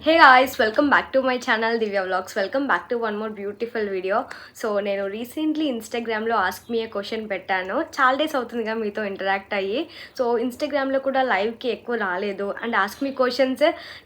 Hey guys, welcome back to my channel Divya Vlogs. Welcome back to one more beautiful video. So నేను recently ఇన్స్టాగ్రామ్లో ask me ఏ question పెట్టాను. చాలా days అవుతుందిగా మీతో interact అయ్యి. So ఇన్స్టాగ్రామ్లో కూడా లైవ్కి ఎక్కువ రాలేదు అండ్ ఆస్క్ మీ క్వశ్చన్స్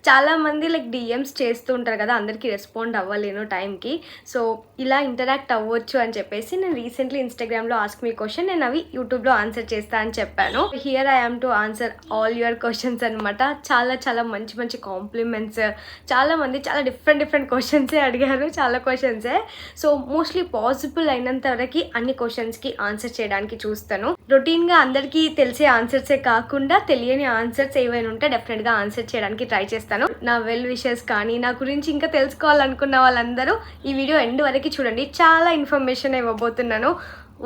చాలామంది లైక్ డిఎమ్స్ చేస్తూ ఉంటారు కదా, అందరికీ రెస్పాండ్ అవ్వలేను టైంకి. సో ఇలా ఇంటరాక్ట్ అవ్వచ్చు అని చెప్పేసి నేను రీసెంట్లీ ఇన్స్టాగ్రామ్లో ఆస్క్ మీ క్వశ్చన్ నేను అవి యూట్యూబ్లో ఆన్సర్ చేస్తా అని చెప్పాను. Here I am to answer all your questions అనమాట. చాలా మంచి మంచి కాంప్లిమెంట్స్, చాలామంది చాలా డిఫరెంట్ క్వశ్చన్సే అడిగారు, చాలా క్వశ్చన్సే. సో మోస్ట్లీ పాసిబుల్ అయినంత వరకు అన్ని క్వశ్చన్స్కి ఆన్సర్ చేయడానికి చూస్తాను. రొటీన్గా అందరికీ తెలిసే ఆన్సర్సే కాకుండా తెలియని ఆన్సర్స్ ఏవైనా ఉంటే డెఫినెట్గా ఆన్సర్ చేయడానికి ట్రై చేస్తాను. నా వెల్ విషెస్ కానీ నా గురించి ఇంకా తెలుసుకోవాలనుకున్న వాళ్ళందరూ ఈ వీడియో ఎండ్ వరకు చూడండి. చాలా ఇన్ఫర్మేషన్ ఇవ్వబోతున్నాను,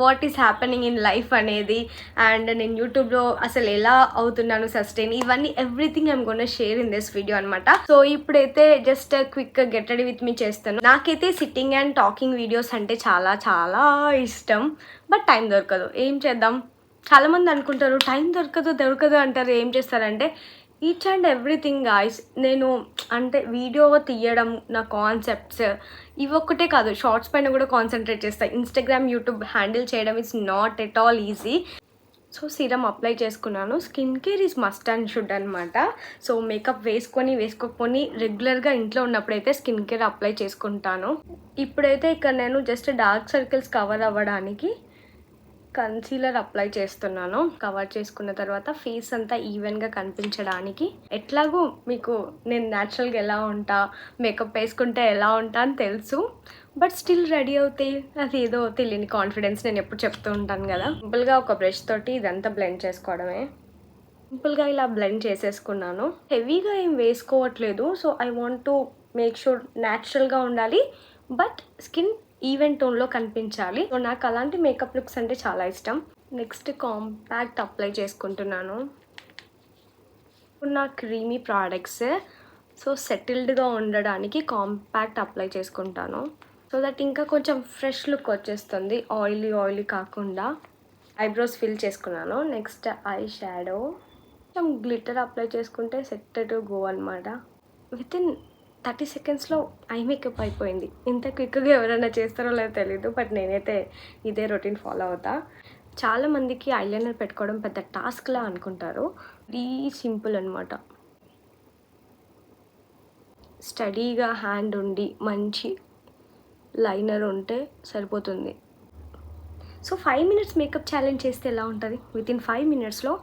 what is happening in life అనేది, అండ్ నేను యూట్యూబ్లో అసలు ఎలా అవుతున్నాను సస్టైన్, ఇవన్నీ everything I'm gonna share in this video అనమాట. సో ఇప్పుడైతే just quick get ready with me చేస్తాను. నాకైతే సిట్టింగ్ అండ్ టాకింగ్ వీడియోస్ అంటే చాలా ఇష్టం, బట్ టైం దొరకదు. ఏం చేద్దాం, చాలామంది అనుకుంటారు టైం దొరకదు అంటారు. ఏం చేస్తారంటే ఈచ్ అండ్ ఎవ్రీథింగ్ గాయ్స్, నేను అంటే వీడియో తీయడం నా కాన్సెప్ట్స్ ఇవి ఒక్కటే కాదు, షార్ట్స్ పైన కూడా కాన్సన్ట్రేట్ చేస్తాను. ఇన్స్టాగ్రామ్ యూట్యూబ్ హ్యాండిల్ చేయడం is not at all easy. So serum apply చేసుకున్నాను. Skin care is must and should అనమాట. సో మేకప్ వేసుకోకపోని రెగ్యులర్గా ఇంట్లో ఉన్నప్పుడైతే స్కిన్ కేర్ అప్లై చేసుకుంటాను. ఇప్పుడైతే ఇక్కడ నేను జస్ట్ డార్క్ సర్కిల్స్ కవర్ అవ్వడానికి కన్సీలర్ అప్లై చేస్తున్నాను. కవర్ చేసుకున్న తర్వాత ఫేస్ అంతా ఈవెన్గా కనిపించడానికి. ఎట్లాగో మీకు నేను న్యాచురల్గా ఎలా ఉంటా, మేకప్ వేసుకుంటే ఎలా ఉంటా అని తెలుసు, బట్ స్టిల్ రెడీ అవుతే అది ఏదో తెలియని కాన్ఫిడెన్స్ నేను ఎప్పుడు చెప్తూ ఉంటాను కదా. సింపుల్గా ఒక బ్రష్ తోటి ఇదంతా బ్లెండ్ చేసుకోవడమే. సింపుల్గా ఇలా బ్లెండ్ చేసేసుకున్నాను. హెవీగా ఏం వేసుకోవట్లేదు. So I want to make sure న్యాచురల్గా ఉండాలి, బట్ స్కిన్ ఈవెన్ టోన్లో కనిపించాలి. సో నాకు అలాంటి మేకప్ లుక్స్ అంటే చాలా ఇష్టం. నెక్స్ట్ కాంపాక్ట్ అప్లై చేసుకుంటున్నాను. నా క్రీమీ ప్రోడక్ట్స్, సో సెటిల్డ్గా ఉండడానికి కాంపాక్ట్ అప్లై చేసుకుంటాను, సో దట్ ఇంకా కొంచెం ఫ్రెష్ లుక్ వచ్చేస్తుంది, ఆయిలీ కాకుండా. ఐబ్రోస్ ఫిల్ చేసుకున్నాను. నెక్స్ట్ ఐ షాడో, కొంచెం గ్లిటర్ అప్లై చేసుకుంటే సెట్ టు గో అనమాట. వితిన్ 30 సెకండ్స్లో ఐ మేకప్ అయిపోయింది. ఇంత క్విక్గా ఎవరైనా చేస్తారో లేదో తెలీదు, బట్ నేనైతే ఇదే రొటీన్ ఫాలో అవుతా. చాలామందికి ఐలైనర్ పెట్టుకోవడం పెద్ద టాస్క్లా అనుకుంటారు. ఇది సింపుల్ అనమాట. స్టడీగా హ్యాండ్ ఉండి మంచి లైనర్ ఉంటే సరిపోతుంది. సో 5 మినిట్స్ మేకప్ ఛాలెంజ్ చేస్తే ఎలా ఉంటుంది? వితిన్ 5 మినిట్స్లో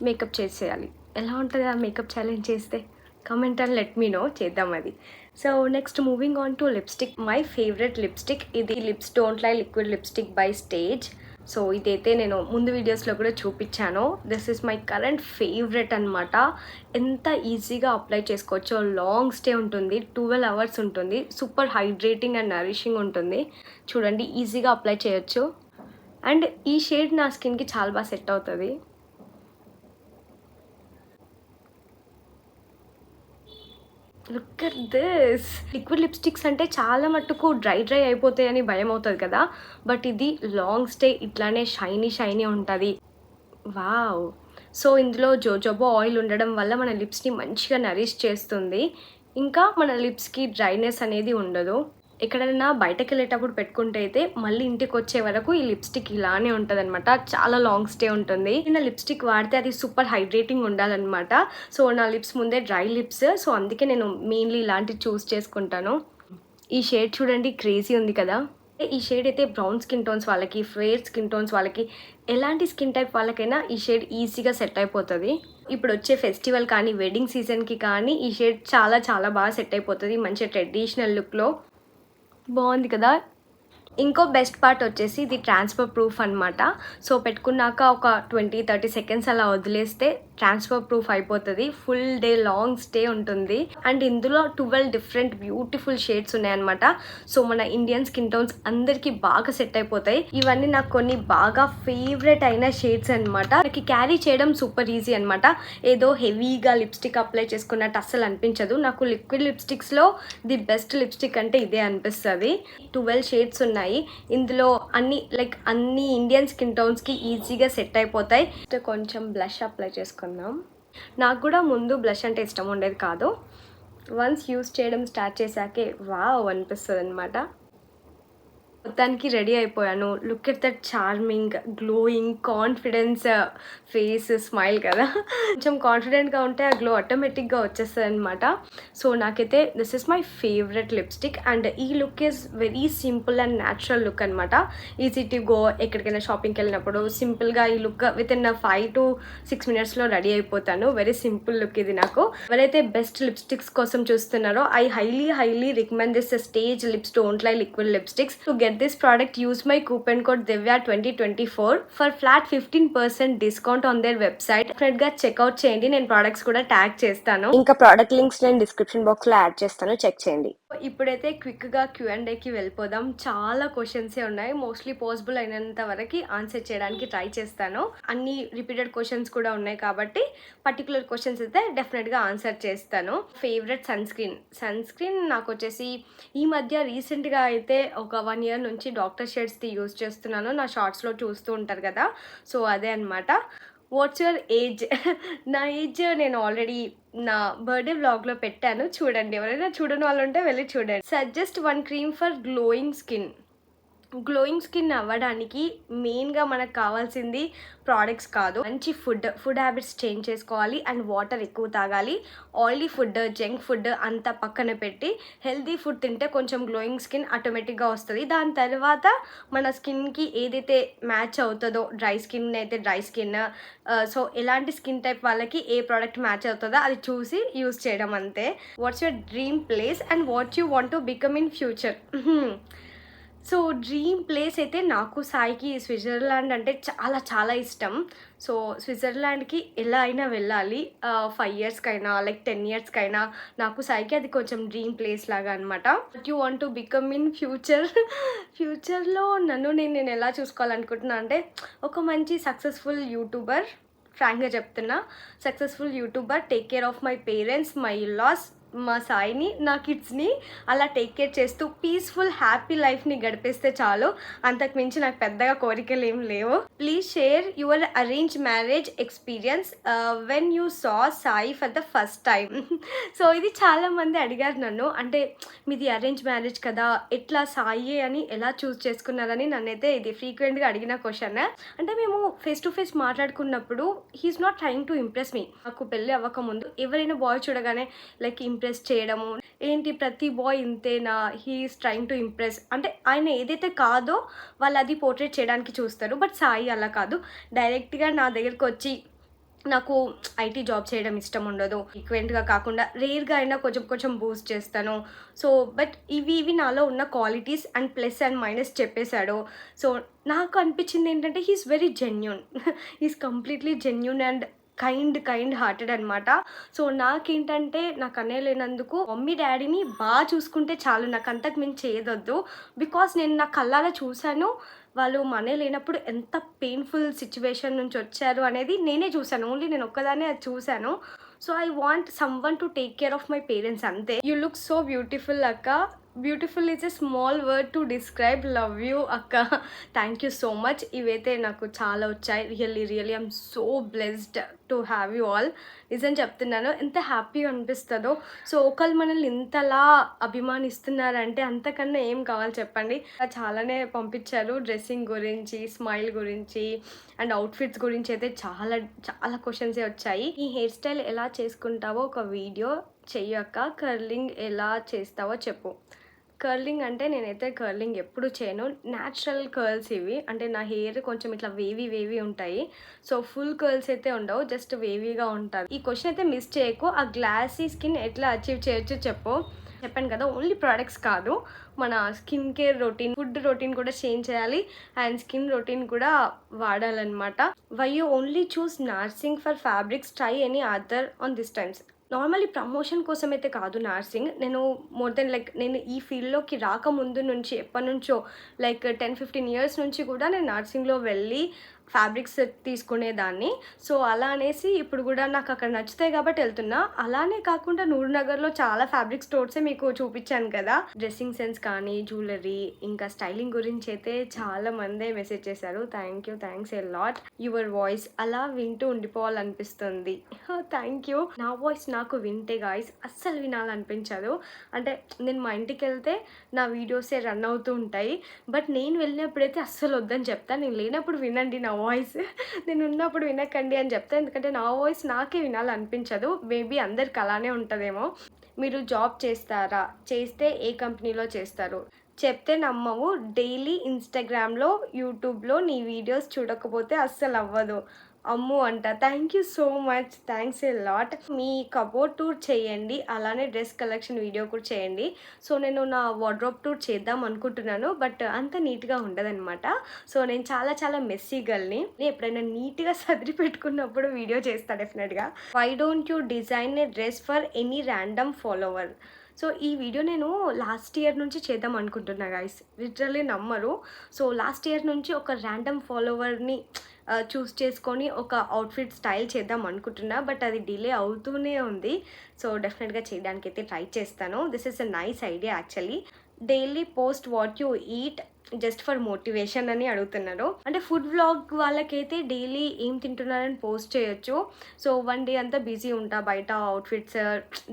మేకప్ చేసేయాలి. ఎలా ఉంటుంది ఆ మేకప్ ఛాలెంజ్ చేస్తే? Comment and let me know, చేద్దాం అది. So next moving on to lipstick. My favourite lipstick ఇది lips don't lie liquid lipstick by stage. So ఇదైతే నేను ముందు వీడియోస్లో కూడా చూపించాను. This is my current favourite అనమాట. ఎంత ఈజీగా అప్లై చేసుకోవచ్చో, లాంగ్ స్టే ఉంటుంది, 12 అవర్స్ ఉంటుంది, సూపర్ హైడ్రేటింగ్ అండ్ నరిషింగ్ ఉంటుంది. చూడండి, ఈజీగా అప్లై చేయొచ్చు. అండ్ ఈ షేడ్ నా స్కిన్కి చాలా బాగా సెట్ అవుతుంది. Look at this. Liquid lipsticks అంటే చాలా మట్టుకు డ్రై అయిపోతాయని భయం అవుతుంది కదా, బట్ ఇది లాంగ్ స్టే ఇట్లానే షైనీ ఉంటుంది. వావ్. సో ఇందులో జోజోబో ఆయిల్ ఉండడం వల్ల మన లిప్స్ని మంచిగా నరిష్ చేస్తుంది, ఇంకా మన లిప్స్కి డ్రైనెస్ అనేది ఉండదు. ఎక్కడైనా బయటకు వెళ్ళేటప్పుడు పెట్టుకుంటే అయితే మళ్ళీ ఇంటికి వచ్చే వరకు ఈ లిప్స్టిక్ ఇలానే ఉంటుంది అనమాట. చాలా లాంగ్ స్టే ఉంటుంది. నా లిప్స్టిక్ వాడితే అది సూపర్ హైడ్రేటింగ్ ఉండాలన్నమాట. సో నా లిప్స్ ముందే డ్రై లిప్స్, సో అందుకే నేను మెయిన్లీ ఇలాంటివి చూస్ చేసుకుంటాను. ఈ షేడ్ చూడండి, క్రేజీ ఉంది కదా. ఈ షేడ్ అయితే బ్రౌన్ స్కిన్ టోన్స్ వాళ్ళకి, ఫెయిర్ స్కిన్ టోన్స్ వాళ్ళకి, ఎలాంటి స్కిన్ టైప్ వాళ్ళకైనా ఈ షేడ్ ఈజీగా సెట్ అయిపోతుంది. ఇప్పుడు వచ్చే ఫెస్టివల్ కానీ వెడ్డింగ్ సీజన్కి కానీ ఈ షేడ్ చాలా బాగా సెట్ అయిపోతుంది, మంచి ట్రెడిషనల్ లుక్లో. బాగుంది కదా. ఇంకో బెస్ట్ పార్ట్ వచ్చేసి ఇది ట్రాన్స్ఫర్ ప్రూఫ్ అనమాట. సో పెట్టుకున్నాక ఒక 20-30 సెకండ్స్ అలా వదిలేస్తే ట్రాన్స్ఫర్ ప్రూఫ్ అయిపోతుంది. ఫుల్ డే లాంగ్ స్టే ఉంటుంది. అండ్ ఇందులో 12 డిఫరెంట్ బ్యూటిఫుల్ షేడ్స్ ఉన్నాయన్నమాట. సో మన ఇండియన్ స్కిన్ టోన్స్ అందరికీ బాగా సెట్ అయిపోతాయి. ఇవన్నీ నాకు కొన్ని బాగా ఫేవరెట్ అయిన షేడ్స్ అనమాట. నాకు క్యారీ చేయడం సూపర్ ఈజీ అనమాట. ఏదో హెవీగా లిప్స్టిక్ అప్లై చేసుకున్నట్టు అస్సలు అనిపించదు. నాకు లిక్విడ్ లిప్స్టిక్స్లో ది బెస్ట్ లిప్స్టిక్ అంటే ఇదే అనిపిస్తుంది. 12 షేడ్స్ ఉన్నాయి. ఇందులో అన్ని ఇండియన్ స్కిన్ టోన్స్కి ఈజీగా సెట్ అయిపోతాయి. కొంచెం బ్లష్ అప్లై చేసుకుందాం. నాకు కూడా ముందు బ్లష్ అంటే ఇష్టం ఉండేది కాదు. వన్స్ యూజ్ చేయడం స్టార్ట్ చేశాకే వావ్ అనిపిస్తదనమాట. మొత్తానికి రెడీ అయిపోయాను. Look at that charming, glowing, confidence face, smile కదా! కొంచెం కాన్ఫిడెంట్‌గా ఉంటే ఆ గ్లో ఆటోమేటిక్‌గా వచ్చేస్తదనమాట. సో, నాకైతే this is my favourite lipstick and ఈ look is very simple and natural look అనమాట. ఈజీ టు గో ఎక్కడికైనా షాపింగ్‌కెళ్ళినప్పుడు సింపుల్‌గా ఈ లుక్ వితిన్ 5-6 మినిట్స్‌లో రెడీ అయిపోతాను. వెరీ సింపుల్ లుక్ ఇది నాకు. ఎవరైతే బెస్ట్ లిప్‌స్టిక్స్ కోసం చూస్తున్నారో I highly recommend this stage lips don't lie liquid lipsticks. To get this product, use my coupon code Divya2024 for flat 15% discount on their website. డెఫినెట్గా checkout చేయండి. నేను products కూడా tag చేస్తాను. ఇంకా ప్రోడక్ట్ లింక్స్ నేను description బాక్స్లో add చేస్తాను, check చేయండి. ఇప్పుడైతే క్విక్గా Q&Aకి వెళ్ళిపోదాం. చాలా క్వశ్చన్సే ఉన్నాయి. మోస్ట్లీ పాసిబుల్ అయినంత వరకు ఆన్సర్ చేయడానికి ట్రై చేస్తాను. అన్ని రిపీటెడ్ క్వశ్చన్స్ కూడా ఉన్నాయి కాబట్టి పర్టికులర్ క్వశ్చన్స్ అయితే డెఫినెట్గా ఆన్సర్ చేస్తాను. ఫేవరెట్ సన్ స్క్రీన్ నాకు వచ్చేసి ఈ మధ్య రీసెంట్గా అయితే ఒక 1 year నుంచి డాక్టర్ షేడ్స్ది యూజ్ చేస్తున్నాను. నా షార్ట్స్లో చూస్తూ ఉంటారు కదా, సో అదే అనమాట. What's your age? నా ఏజ్ నేను ఆల్రెడీ నా బర్త్డే వ్లాగ్లో పెట్టాను, చూడండి. ఎవరైనా చూడని వాళ్ళు ఉంటే వెళ్ళి చూడండి. Suggest one cream for glowing skin అవ్వడానికి మెయిన్గా మనకు కావాల్సింది ప్రోడక్ట్స్ కాదు, మంచి ఫుడ్ హ్యాబిట్స్ చేంజ్ చేసుకోవాలి అండ్ వాటర్ ఎక్కువ తాగాలి. ఆయిలీ ఫుడ్, జంక్ ఫుడ్ అంతా పక్కన పెట్టి హెల్తీ ఫుడ్ తింటే కొంచెం గ్లోయింగ్ స్కిన్ ఆటోమేటిక్గా వస్తుంది. దాని తర్వాత మన స్కిన్కి ఏదైతే మ్యాచ్ అవుతుందో, డ్రై స్కిన్ అయితే డ్రై స్కిన్, సో ఎలాంటి స్కిన్ టైప్ వాళ్ళకి ఏ ప్రోడక్ట్ మ్యాచ్ అవుతుందో అది చూసి యూస్ చేయడం అంతే. What's your dream place and what you want to become in future? So dream place అయితే నాకు సాయికి స్విట్జర్లాండ్ అంటే చాలా ఇష్టం. సో స్విట్జర్లాండ్కి ఎలా అయినా వెళ్ళాలి. 5 yearsకైనా లైక్ 10 yearsకైనా నాకు సాయికి అది కొంచెం డ్రీమ్ ప్లేస్ లాగా అనమాట. You want to become in ఫ్యూచర్లో నేను ఎలా చూసుకోవాలనుకుంటున్నా అంటే ఒక మంచి సక్సెస్ఫుల్ యూట్యూబర్. ఫ్రాంక్గా చెప్తున్నా, successful YouTuber, take care of my parents, my in-laws, మా సాయిని, నా కిడ్స్ని అలా టేక్ కేర్ చేస్తూ పీస్ఫుల్ హ్యాపీ లైఫ్ని గడిపేస్తే చాలు. అంతకు మించి నాకు పెద్దగా కోరికలు ఏం లేవు. Please share your arrange marriage experience when you saw Sai for the first time. So ఇది చాలామంది అడిగారు నన్ను, అంటే మీది అరేంజ్ మ్యారేజ్ కదా, ఎట్లా సాయి అని ఎలా చూస్ చేసుకున్నారని నన్నైతే ఇది ఫ్రీక్వెంట్గా అడిగిన క్వశ్చన్. అంటే మేము ఫేస్ టు ఫేస్ మాట్లాడుకున్నప్పుడు he's not trying to impress me. నాకు పెళ్ళి అవ్వకముందు ఎవరైనా బాయ్ చూడగానే లైక్ ఇంప్రెస్ చేయడము, ఏంటి ప్రతి బాయ్ ఇంతేనా, హీఈస్ ట్రైయింగ్ టు ఇంప్రెస్ అంటే ఆయన ఏదైతే కాదో వాళ్ళు అది పోర్ట్రేట్ చేయడానికి చూస్తారు. బట్ సాయి అలా కాదు, డైరెక్ట్గా నా దగ్గరకు వచ్చి నాకు ఐటీ జాబ్ చేయడం ఇష్టం ఉండదు, ఫ్రీక్వెంట్గా కాకుండా రేర్గా అయినా కొంచెం బూస్ట్ చేస్తాను. సో బట్ ఇవి నాలో ఉన్న qualities and plus and minus చెప్పేశాడు. సో నాకు అనిపించింది ఏంటంటే he's very genuine. He's completely genuine and kind hearted అనమాట. సో నాకేంటంటే నాకు అన్నయ్య లేనందుకు మమ్మీ డాడీని బాగా చూసుకుంటే చాలు, నాకు అంతకు మించి చేయదొద్దు. బికాస్ నేను నా కళ్ళారా చూశాను వాళ్ళు మనీ లేనప్పుడు ఎంత పెయిన్ఫుల్ సిచ్యువేషన్ నుంచి వచ్చారు అనేది నేనే చూశాను. ఓన్లీ నేను ఒక్కదాన్నే అది చూశాను. So I want someone to take care of my parents అంతే. యూ లుక్ సో బ్యూటిఫుల్ అక్క. Beautiful is a small word to describe, love you అక్క. Thank you so much. ఇవైతే నాకు చాలా వచ్చాయి. Really I'm so blessed to have you all. నిజం చెప్తున్నాను, ఎంత హ్యాపీగా అనిపిస్తుందో. సో ఒకళ్ళు మనల్ని ఇంతలా అభిమానిస్తున్నారంటే అంతకన్నా ఏం కావాలి చెప్పండి. చాలానే పంపించారు డ్రెస్సింగ్ గురించి, స్మైల్ గురించి అండ్ అవుట్ఫిట్స్ గురించి అయితే చాలా క్వశ్చన్సే వచ్చాయి. ఈ హెయిర్ స్టైల్ ఎలా చేసుకుంటావో ఒక వీడియో చెయ్యక్క, కర్లింగ్ ఎలా చేస్తావో చెప్పు. కర్లింగ్ అంటే నేనైతే కర్లింగ్ ఎప్పుడు చేయను. న్యాచురల్ కర్ల్స్ ఇవి, అంటే నా హెయిర్ కొంచెం ఇట్లా వేవీ ఉంటాయి. సో ఫుల్ కర్ల్స్ అయితే ఉండవు, జస్ట్ వేవీగా ఉంటుంది. ఈ క్వశ్చన్ అయితే మిస్ చేయకు. ఆ గ్లాసీ స్కిన్ ఎట్లా అచీవ్ చేయొచ్చు చెప్పు. చెప్పాను కదా, ఓన్లీ ప్రోడక్ట్స్ కాదు, మన skin care routine, food routine కూడా చేంజ్ చేయాలి అండ్ స్కిన్ రొటీన్ కూడా వాడాలన్నమాట. Why you only choose nursing for fabrics, try any other on this times. Normally promotion కోసం అయితే కాదు నర్సింగ్. నేను మోర్ దెన్ లైక్ నేను ఈ ఫీల్డ్లోకి రాకముందు నుంచి ఎప్పటి నుంచో లైక్ 10-15 years నుంచి కూడా నేను నర్సింగ్లో వెళ్ళి ఫ్యాబ్రిక్స్ తీసుకునేదాన్ని. సో, అలా అనేసి ఇప్పుడు గూడా నాకక్కడ నచ్చుతాయి గాబట్టి ఎళ్తున్నా. అలానే కాకుండా నూర్‌నగర్‌లో చాలా ఫ్యాబ్రిక్ స్టోర్సే మీకు చూపిచ్చాను కదా! డ్రెస్సింగ్ సెన్స్ కానీ, జ్యువెలరీ ఇంకా స్టైలింగ్ గురించైతే చాలా మందే మెసేజ్ చేశారు. Thanks a lot. Your voice అలా వింటూ ఉండిపోవాలనిపిస్తుంది. Thank you. నా వాయిస్ నాకు వింటే గాయ్స్ అస్సలు వినాలనిపించదు. అంటే నేను మా ఇంటికెళ్తే నా వీడియోసే రన్ అవుతూ ఉంటాయి. బట్ నేను వెళ్ళినప్పుడైతే అస్సలు వద్దని చెప్తా. నేను లేనప్పుడు వినండి నా వాయిస్. నేను ఉన్నప్పుడు వినకండి అని చెప్తా. ఎందుకంటే నా వాయిస్ నాకే వినాలనిపించదు. మేబీ అందరికి అలానే ఉంటదేమో. మీరు జాబ్ చేస్తారా? చేస్తే ఏ కంపెనీలో చేస్తారు? చెప్తే నమ్మవు. డైలీ ఇన్‌స్టాగ్రామ్‌లో, యూట్యూబ్‌లో నీ వీడియోస్ చూడకపోతే అస్సలవ్వదు. అమ్ము అంట. Thank you so much. Thanks a lot. Me cupboard tour చేయండి. అలానే డ్రెస్ కలెక్షన్ వీడియో కూడా చేయండి. సో, నేను నా వార్డ్‌రోబ్ టూర్ చేద్దాం అనుకుంటున్నాను. బట్ అంత నీట్‌గా ఉండదనమాట. సో, నేను చాలా మెస్సీ గర్ల్‌ని. ఎప్పుడైనా నీట్‌గా సర్ది పెట్టుకున్నప్పుడు వీడియో చేస్తా డెఫినెట్‌గా. Why don't you design a dress for any random follower? So, ఈ వీడియో నేను లాస్ట్ ఇయర్ నుంచి చేద్దాం అనుకుంటున్నా గైస్. లిటరల్లీ నమ్మరు. సో, లాస్ట్ ఇయర్ నుంచి ఒక ర్యాండమ్ ఫాలోవర్‌ని చూస్ చేసుకొని ఒక అవుట్‌ఫిట్ స్టైల్ చేద్దాం అనుకుంటున్నా. బట్ అది డిలే అవుతూనే ఉంది. సో, డెఫినెట్‌గా చేయడానికైతే ట్రై చేస్తాను. This is a nice idea actually. Daily post what you eat just for motivation అని అడుగుతున్నారు. అంటే ఫుడ్ వ్లాగ్ వాళ్ళకైతే డైలీ ఏం తింటున్నారని పోస్ట్ చేయొచ్చు. సో, వన్ డే అంతా బిజీ ఉంటా బయట అవుట్‌ఫిట్స్,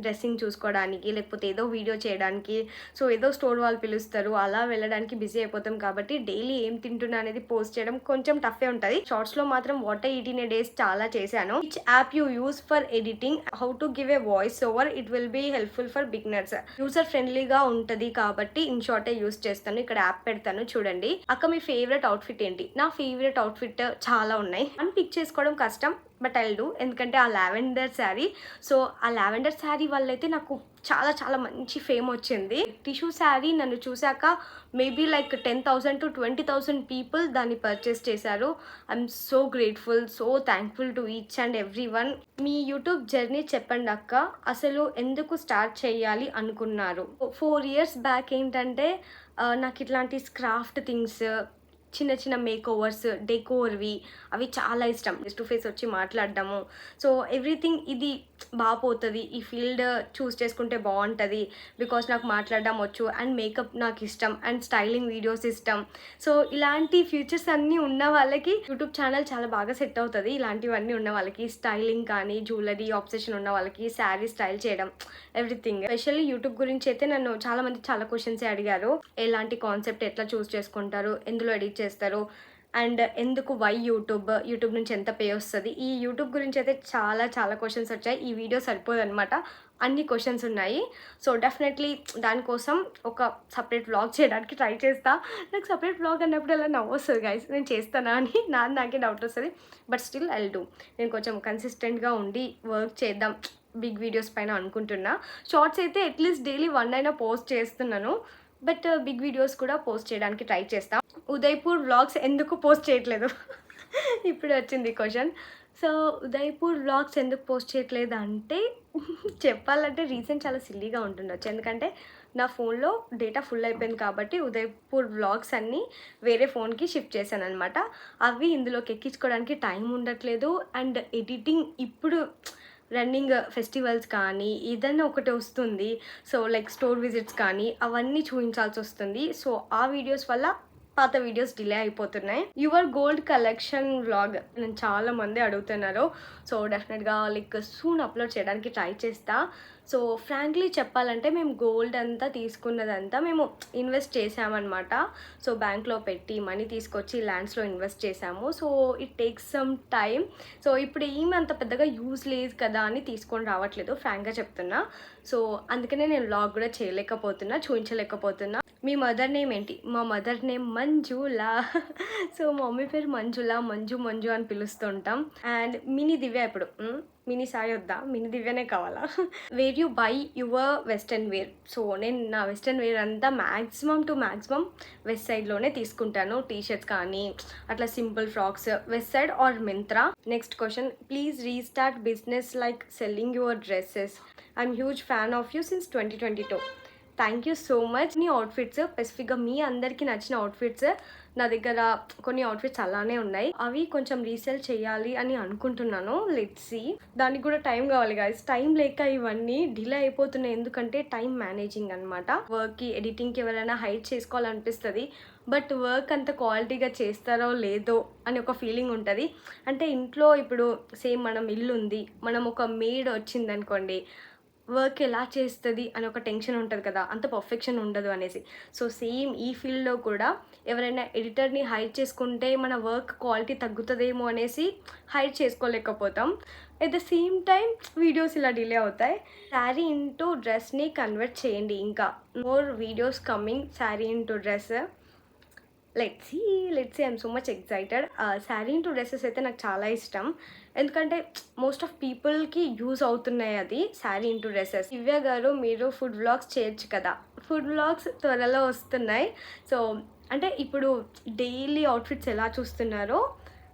డ్రెస్సింగ్ చూసుకోవడానికి, లేకపోతే ఏదో వీడియో చేయడానికి. సో, ఏదో స్టోర్ వాళ్ళు పిలుస్తారు. అలా వెళ్ళడానికి బిజీ అయిపోతాం కాబట్టి డైలీ ఏం తింటున్నా అనేది పోస్ట్ చేయడం కొంచెం టఫే ఉంటది. షార్ట్స్‌లో మాత్రం what I eat in a days చాలా చేశాను. Which app you use for editing? How to give a voice over? It will be helpful for beginners. User ఫ్రెండ్లీగా ఉంటది కాబట్టి ఇన్ షార్టే యూజ్ చేస్తాను. ఇక్కడ యాప్ పెడతాను చూడండి. అక్క మీ ఫేవరెట్ అవుట్‌ఫిట్ ఏంటి? నా ఫేవరెట్ అవుట్‌ఫిట్ చాలా ఉన్నాయి. అని పిక్ చేసుకోవడం కష్టం. But I'll do. ఎందుకంటే ఆ లావెండర్ శారీ. సో, ఆ లావెండర్ శారీ వల్లైతే నాకు చాలా మంచి ఫేమ్ వచ్చింది. టిష్యూ శారీ నన్ను చూసాక మేబీ లైక్ 10,000 to 20,000 పీపుల్ దాన్ని పర్చేస్ చేశారు. I'm so grateful, so thankful to each and every one. Me YouTube journey చెప్పండి అక్క. అసలు ఎందుకు స్టార్ట్ చేయాలి అనుకున్నారు? 4 years బ్యాక్ ఏంటంటే నాకు ఇట్లాంటి క్రాఫ్ట్ థింగ్స్, చిన్న మేక్ ఓవర్స్, డెకోర్‌వి అవి చాలా ఇష్టం. ఫేస్ టు ఫేస్ వచ్చి మాట్లాడడము. సో, ఎవ్రీథింగ్ ఇది పోతది. ఈ ఫీల్డ్ చూస్ చేసుకుంటే బావుంటది. బికాజ్ నాకు మాట్లాడడం వచ్చు అండ్ మేకప్ నాకు ఇష్టం అండ్ స్టైలింగ్ వీడియోస్ ఇష్టం. సో, ఇలాంటి ఫ్యూచర్స్ అన్నీ ఉన్న వాళ్ళకి యూట్యూబ్ ఛానల్ చాలా బాగా సెట్ అవుతది. ఇలాంటివన్నీ ఉన్న వాళ్ళకి స్టైలింగ్ కానీ, జ్యువెలరీ ఆబ్సెషన్ ఉన్న వాళ్ళకి శారీ స్టైల్ చేయడం ఎవ్రీథింగ్. స్పెషల్లీ యూట్యూబ్ గురించి అయితే నన్ను చాలామంది చాలా క్వశ్చన్సే అడిగారు. ఎలాంటి కాన్సెప్ట్ ఎట్లా చూస్ చేసుకుంటారు? ఎందులో ఎడిట్ చేస్తారు? అండ్ ఎందుకు వై యూట్యూబ్ నుంచి ఎంత పే వస్తది? ఈ యూట్యూబ్ గురించి అయితే చాలా క్వశ్చన్స్ వచ్చాయి. ఈ వీడియో సరిపోదనమాట. అన్ని క్వశ్చన్స్ ఉన్నాయి. సో, డెఫినెట్లీ దానికోసం ఒక సెపరేట్ వ్లాగ్ చేయడానికి ట్రై చేస్తా. నాకు సెపరేట్ వ్లాగ్ అన్నప్పుడు అలా నవ్వొస్తది గైస్. నేను చేస్తానా అని నాకే డౌట్ వస్తది. But still I'll do. నేను కొంచెం కన్సిస్టెంట్‌గా ఉండి వర్క్ చేద్దాం బిగ్ వీడియోస్ పైన అనుకుంటున్నా. షార్ట్స్ అయితే అట్లీస్ట్ డైలీ 1 అయినా పోస్ట్ చేస్తున్నాను. బట్ బిగ్ వీడియోస్ కూడా పోస్ట్ చేయడానికి ట్రై చేస్తా. ఉదయ్‌పూర్ వ్లాగ్స్ ఎందుకు పోస్ట్ చేయట్లేదు? ఇప్పుడే వచ్చింది క్వెషన్. సో, ఉదయ్‌పూర్ వ్లాగ్స్ ఎందుకు పోస్ట్ చేయట్లేదు అంటే చెప్పాలంటే రీజన్ చాలా సిల్లీగా ఉంటుండొచ్చు. ఎందుకంటే నా ఫోన్‌లో డేటా ఫుల్ అయిపోయింది కాబట్టి ఉదయ్‌పూర్ వ్లాగ్స్ అన్నీ వేరే ఫోన్‌కి షిఫ్ట్ చేశాననమాట. అవి ఇందులోకి ఎక్కించుకోవడానికి టైం ఉండట్లేదు. అండ్ ఎడిటింగ్ ఇప్పుడు రన్నింగ్ ఫెస్టివల్స్ కానీ ఏదైనా ఒకటి వస్తుంది. సో, లైక్ స్టోర్ విజిట్స్ కానీ అవన్నీ చూయించాల్సి వస్తుంది. సో, ఆ వీడియోస్ వల్ల పాత వీడియోస్ డిలే అయిపోతున్నాయి. యువర్ గోల్డ్ కలెక్షన్ వ్లాగ్ నన్ను చాలామంది అడుగుతున్నారు. సో, డెఫినెట్‌గా లైక్ సూన్ అప్లోడ్ చేయడానికి ట్రై చేస్తా. సో, ఫ్రాంక్లీ చెప్పాలంటే మేము గోల్డ్ అంతా తీసుకున్నదంతా మేము ఇన్వెస్ట్ చేసామన్నమాట. సో, బ్యాంక్‌లో పెట్టి మనీ తీసుకొచ్చి ల్యాండ్స్‌లో ఇన్వెస్ట్ చేసాము. So, it takes some time. So, ఇప్పుడు ఏమి అంత పెద్దగా యూజ్ లేదు కదా అని తీసుకొని రావట్లేదు ఫ్రాంక్‌గా చెప్తున్నా. సో, అందుకనే నేను వ్లాగ్ కూడా చేయలేకపోతున్నా, చూపించలేకపోతున్నా. మీ మదర్ నేమ్ ఏంటి? మా మదర్ నేమ్ మంజులా. సో, మా మమ్మీ పేరు మంజులా. మంజు అని పిలుస్తుంటాం. అండ్ మినీ దివ్య ఇప్పుడు మినీ సాయి వద్దా? మినీ దివ్యనే కావాలా? Where you buy your western wear? So, నేను నా వెస్టర్న్ వేర్ అంతా మ్యాక్సిమం వెస్ట్ సైడ్లోనే తీసుకుంటాను. టీ షర్ట్స్ కానీ అట్లా simple frocks Westside or Myntra. Next question, please restart business like selling your dresses. I'm huge fan of you since 2022. Thank you so much. నీ outfits స్పెసిఫిక్‌గా మీ అందరికి నచ్చిన అవుట్‌ఫిట్స్ నా దగ్గర కొన్ని అవుట్‌ఫిట్స్ అలానే ఉన్నాయి. అవి కొంచెం రీసేల్ చేయాలి అని అనుకుంటున్నాను. Let's see. దానికి కూడా టైం కావాలి గైస్. టైం లేక ఇవన్నీ డిలే అయిపోతున్నాయి. ఎందుకంటే టైం మేనేజింగ్ అనమాట. వర్క్‌కి, ఎడిటింగ్‌కి ఎవరైనా హైర్ చేసుకోవాలనిపిస్తది. బట్ వర్క్ అంత క్వాలిటీగా చేస్తారో లేదో అని ఒక ఫీలింగ్ ఉంటది. అంటే ఇంట్లో ఇప్పుడు సేమ్ మనం ఇల్లుంది. మనం ఒక మెయిడ్ వచ్చిందనుకోండి, వర్క్ ఎలా చేస్తది అని ఒక టెన్షన్ ఉంటది కదా! అంత పర్ఫెక్షన్ ఉండదు అనేసి. సో, సేమ్ ఈ ఫీల్డ్‌లో కూడా ఎవరైనా ఎడిటర్‌ని హైర్ చేసుకుంటే మన వర్క్ క్వాలిటీ తగ్గుతదేమో అనేసి హైర్ చేసుకోలేకపోతాం. At the same time videos ఇలా డిలే అవుతాయి. శారీ ఇంటూ డ్రెస్‌ని కన్వర్ట్ చేయండి ఇంకా. More videos coming sari into dress. Let's see, let's see. I'm so much excited. Sari into dresses అయితే నాకు చాలా ఇష్టం. ఎందుకంటే మోస్ట్ ఆఫ్ పీపుల్‌కి యూజ్ అవుతున్నాయి అది శారీ ఇంటూ డ్రెసెస్. దివ్య గారు మీరు ఫుడ్ వ్లాగ్స్ చేయొచ్చు కదా! ఫుడ్ వ్లాగ్స్ త్వరలో వస్తున్నాయి. సో, అంటే ఇప్పుడు డైలీ అవుట్‌ఫిట్స్ ఎలా చూస్తున్నారో,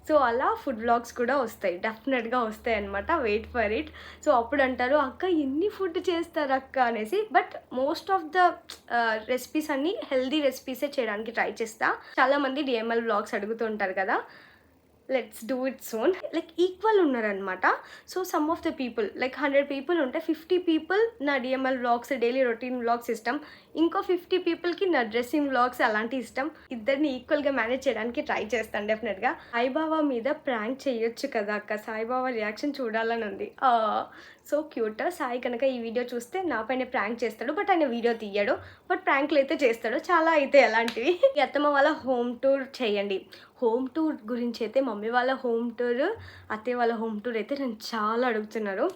సో, అలా ఫుడ్ వ్లాగ్స్ కూడా వస్తాయి. డెఫినెట్‌గా వస్తాయన్నమాట. Wait for it. సో, అప్పుడు అంటారు, "అక్క ఎన్ని ఫుడ్ చేస్తారక్క" అనేసి. But most of the recipes అన్నీ హెల్తీ రెసిపీసే చేయడానికి ట్రై చేస్తా. చాలామంది డీఎంఎల్ వ్లాగ్స్ అడుగుతూ ఉంటారు కదా! Let's do it soon. Like equal ఉన్నారనమాట. So, some of the people like 100 people ఉంటే 50 పీపుల్ నా DML vlogs, daily routine vlogs ఇష్టం. ఇంకో 50 పీపుల్‌కి నా డ్రెస్సింగ్ వ్లాగ్స్ అలాంటివి ఇష్టం. ఇద్దరిని ఈక్వల్‌గా మేనేజ్ చేయడానికి ట్రై చేస్తాను డెఫినెట్‌గా. సాయిబాబా మీద ప్రాంక్ చేయొచ్చు కదా అక్క! సాయిబాబా రియాక్షన్ చూడాలని ఉంది. So cute. సాయి కనుక ఈ వీడియో చూస్తే నా పైన ప్రాంక్ చేస్తాడు. బట్ ఆయన వీడియో తీయడు. బట్ ప్రాంక్‌లు అయితే చేస్తాడు. చాలా అయితే అలాంటివి. మీ అత్తమ్మ వాళ్ళ హోమ్ టూర్ చేయండి. హోమ్ టూర్ గురించి అయితే మమ్మీ వాళ్ళ హోమ్ టూర్, అత్తయ్య వాళ్ళ హోమ్ టూర్ అయితే నన్ను చాలా అడుగుతున్నారు.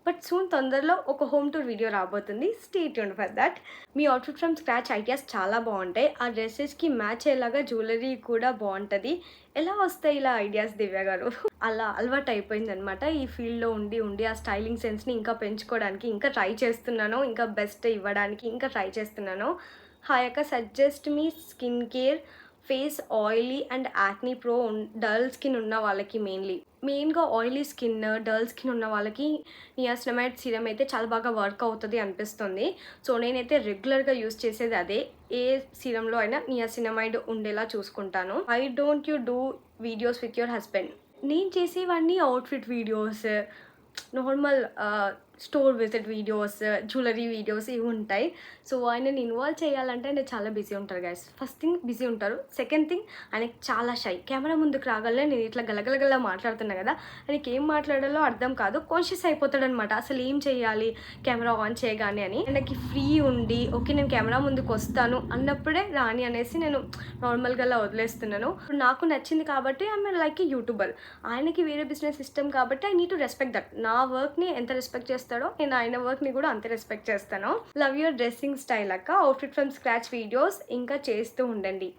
బట్ సూన్ తొందరలో ఒక హోమ్ టూర్ వీడియో రాబోతుంది. Stay tuned for that. Me outfit from scratch ideas చాలా బాగుంటాయి. ఆ డ్రెసెస్‌కి మ్యాచ్ అయ్యేలాగా జ్యువెలరీ కూడా బాగుంటుంది. ఎలా వస్తాయి ఇలా ఐడియాస్ దివ్య గారు? అలా అలవాటు అయిపోయిందనమాట. ఈ ఫీల్డ్‌లో ఉండి, ఉండి ఆ స్టైలింగ్ సెన్స్‌ని ఇంకా పెంచుకోవడానికి ఇంకా ట్రై చేస్తున్నాను. ఇంకా బెస్ట్ ఇవ్వడానికి ఇంకా ట్రై చేస్తున్నాను. హాయ్ అక్క, suggest me skin care face oily and acne pro dull skin ఉన్న వాళ్ళకి మెయిన్గా ఆయిలీ స్కిన్, డల్ స్కిన్ ఉన్న వాళ్ళకి నియాసినమైడ్ సీరం అయితే చాలా బాగా వర్క్ అవుతుంది అనిపిస్తుంది. సో నేనైతే రెగ్యులర్గా యూస్ చేసేది అదే. ఏ సీరంలో అయినా నియాసినమైడ్ ఉండేలా చూసుకుంటాను. Why don't you do videos with your husband? నేను చేసేవన్నీ outfit videos, normal store visit videos, jewellery videos ఇవి ఉంటాయి. సో ఆయనని ఇన్వాల్వ్ చేయాలంటే ఆయన చాలా బిజీ ఉంటారు గైస్. ఫస్ట్ థింగ్ బిజీ ఉంటారు. సెకండ్ థింగ్ ఆయనకి చాలా షై. కెమెరా ముందుకు రాగానే నేను ఇట్లా గలగలగలా మాట్లాడుతున్నా కదా, ఆయనకి ఏం మాట్లాడాలో అర్థం కాదు. కాన్షియస్ అయిపోతాడనమాట. అసలు ఏం చేయాలి కెమెరా ఆన్ చేయగానే అని. ఆయనకి ఫ్రీ ఉండి ఓకే నేను కెమెరా ముందుకు వస్తాను అన్నప్పుడే రాని అనేసి నేను నార్మల్గా అలా వదిలేస్తున్నాను. నాకు నచ్చింది కాబట్టి ఐఎమ్ లైక్ ఏ యూట్యూబర్. ఆయనకి వేరే బిజినెస్ ఇష్టం కాబట్టి I need to respect that. నా వర్క్ని ఎంత రెస్పెక్ట్ చేస్తాడో నేను ఆయన వర్క్ని కూడా అంతే రెస్పెక్ట్ చేస్తాను. లవ్ యువర్ డ్రెస్సింగ్ స్టైల్ అక్క. అవుట్ఫిట్ ఫ్రమ్ స్క్రాచ్ వీడియోస్ ఇంకా చేస్తూ ఉండండి.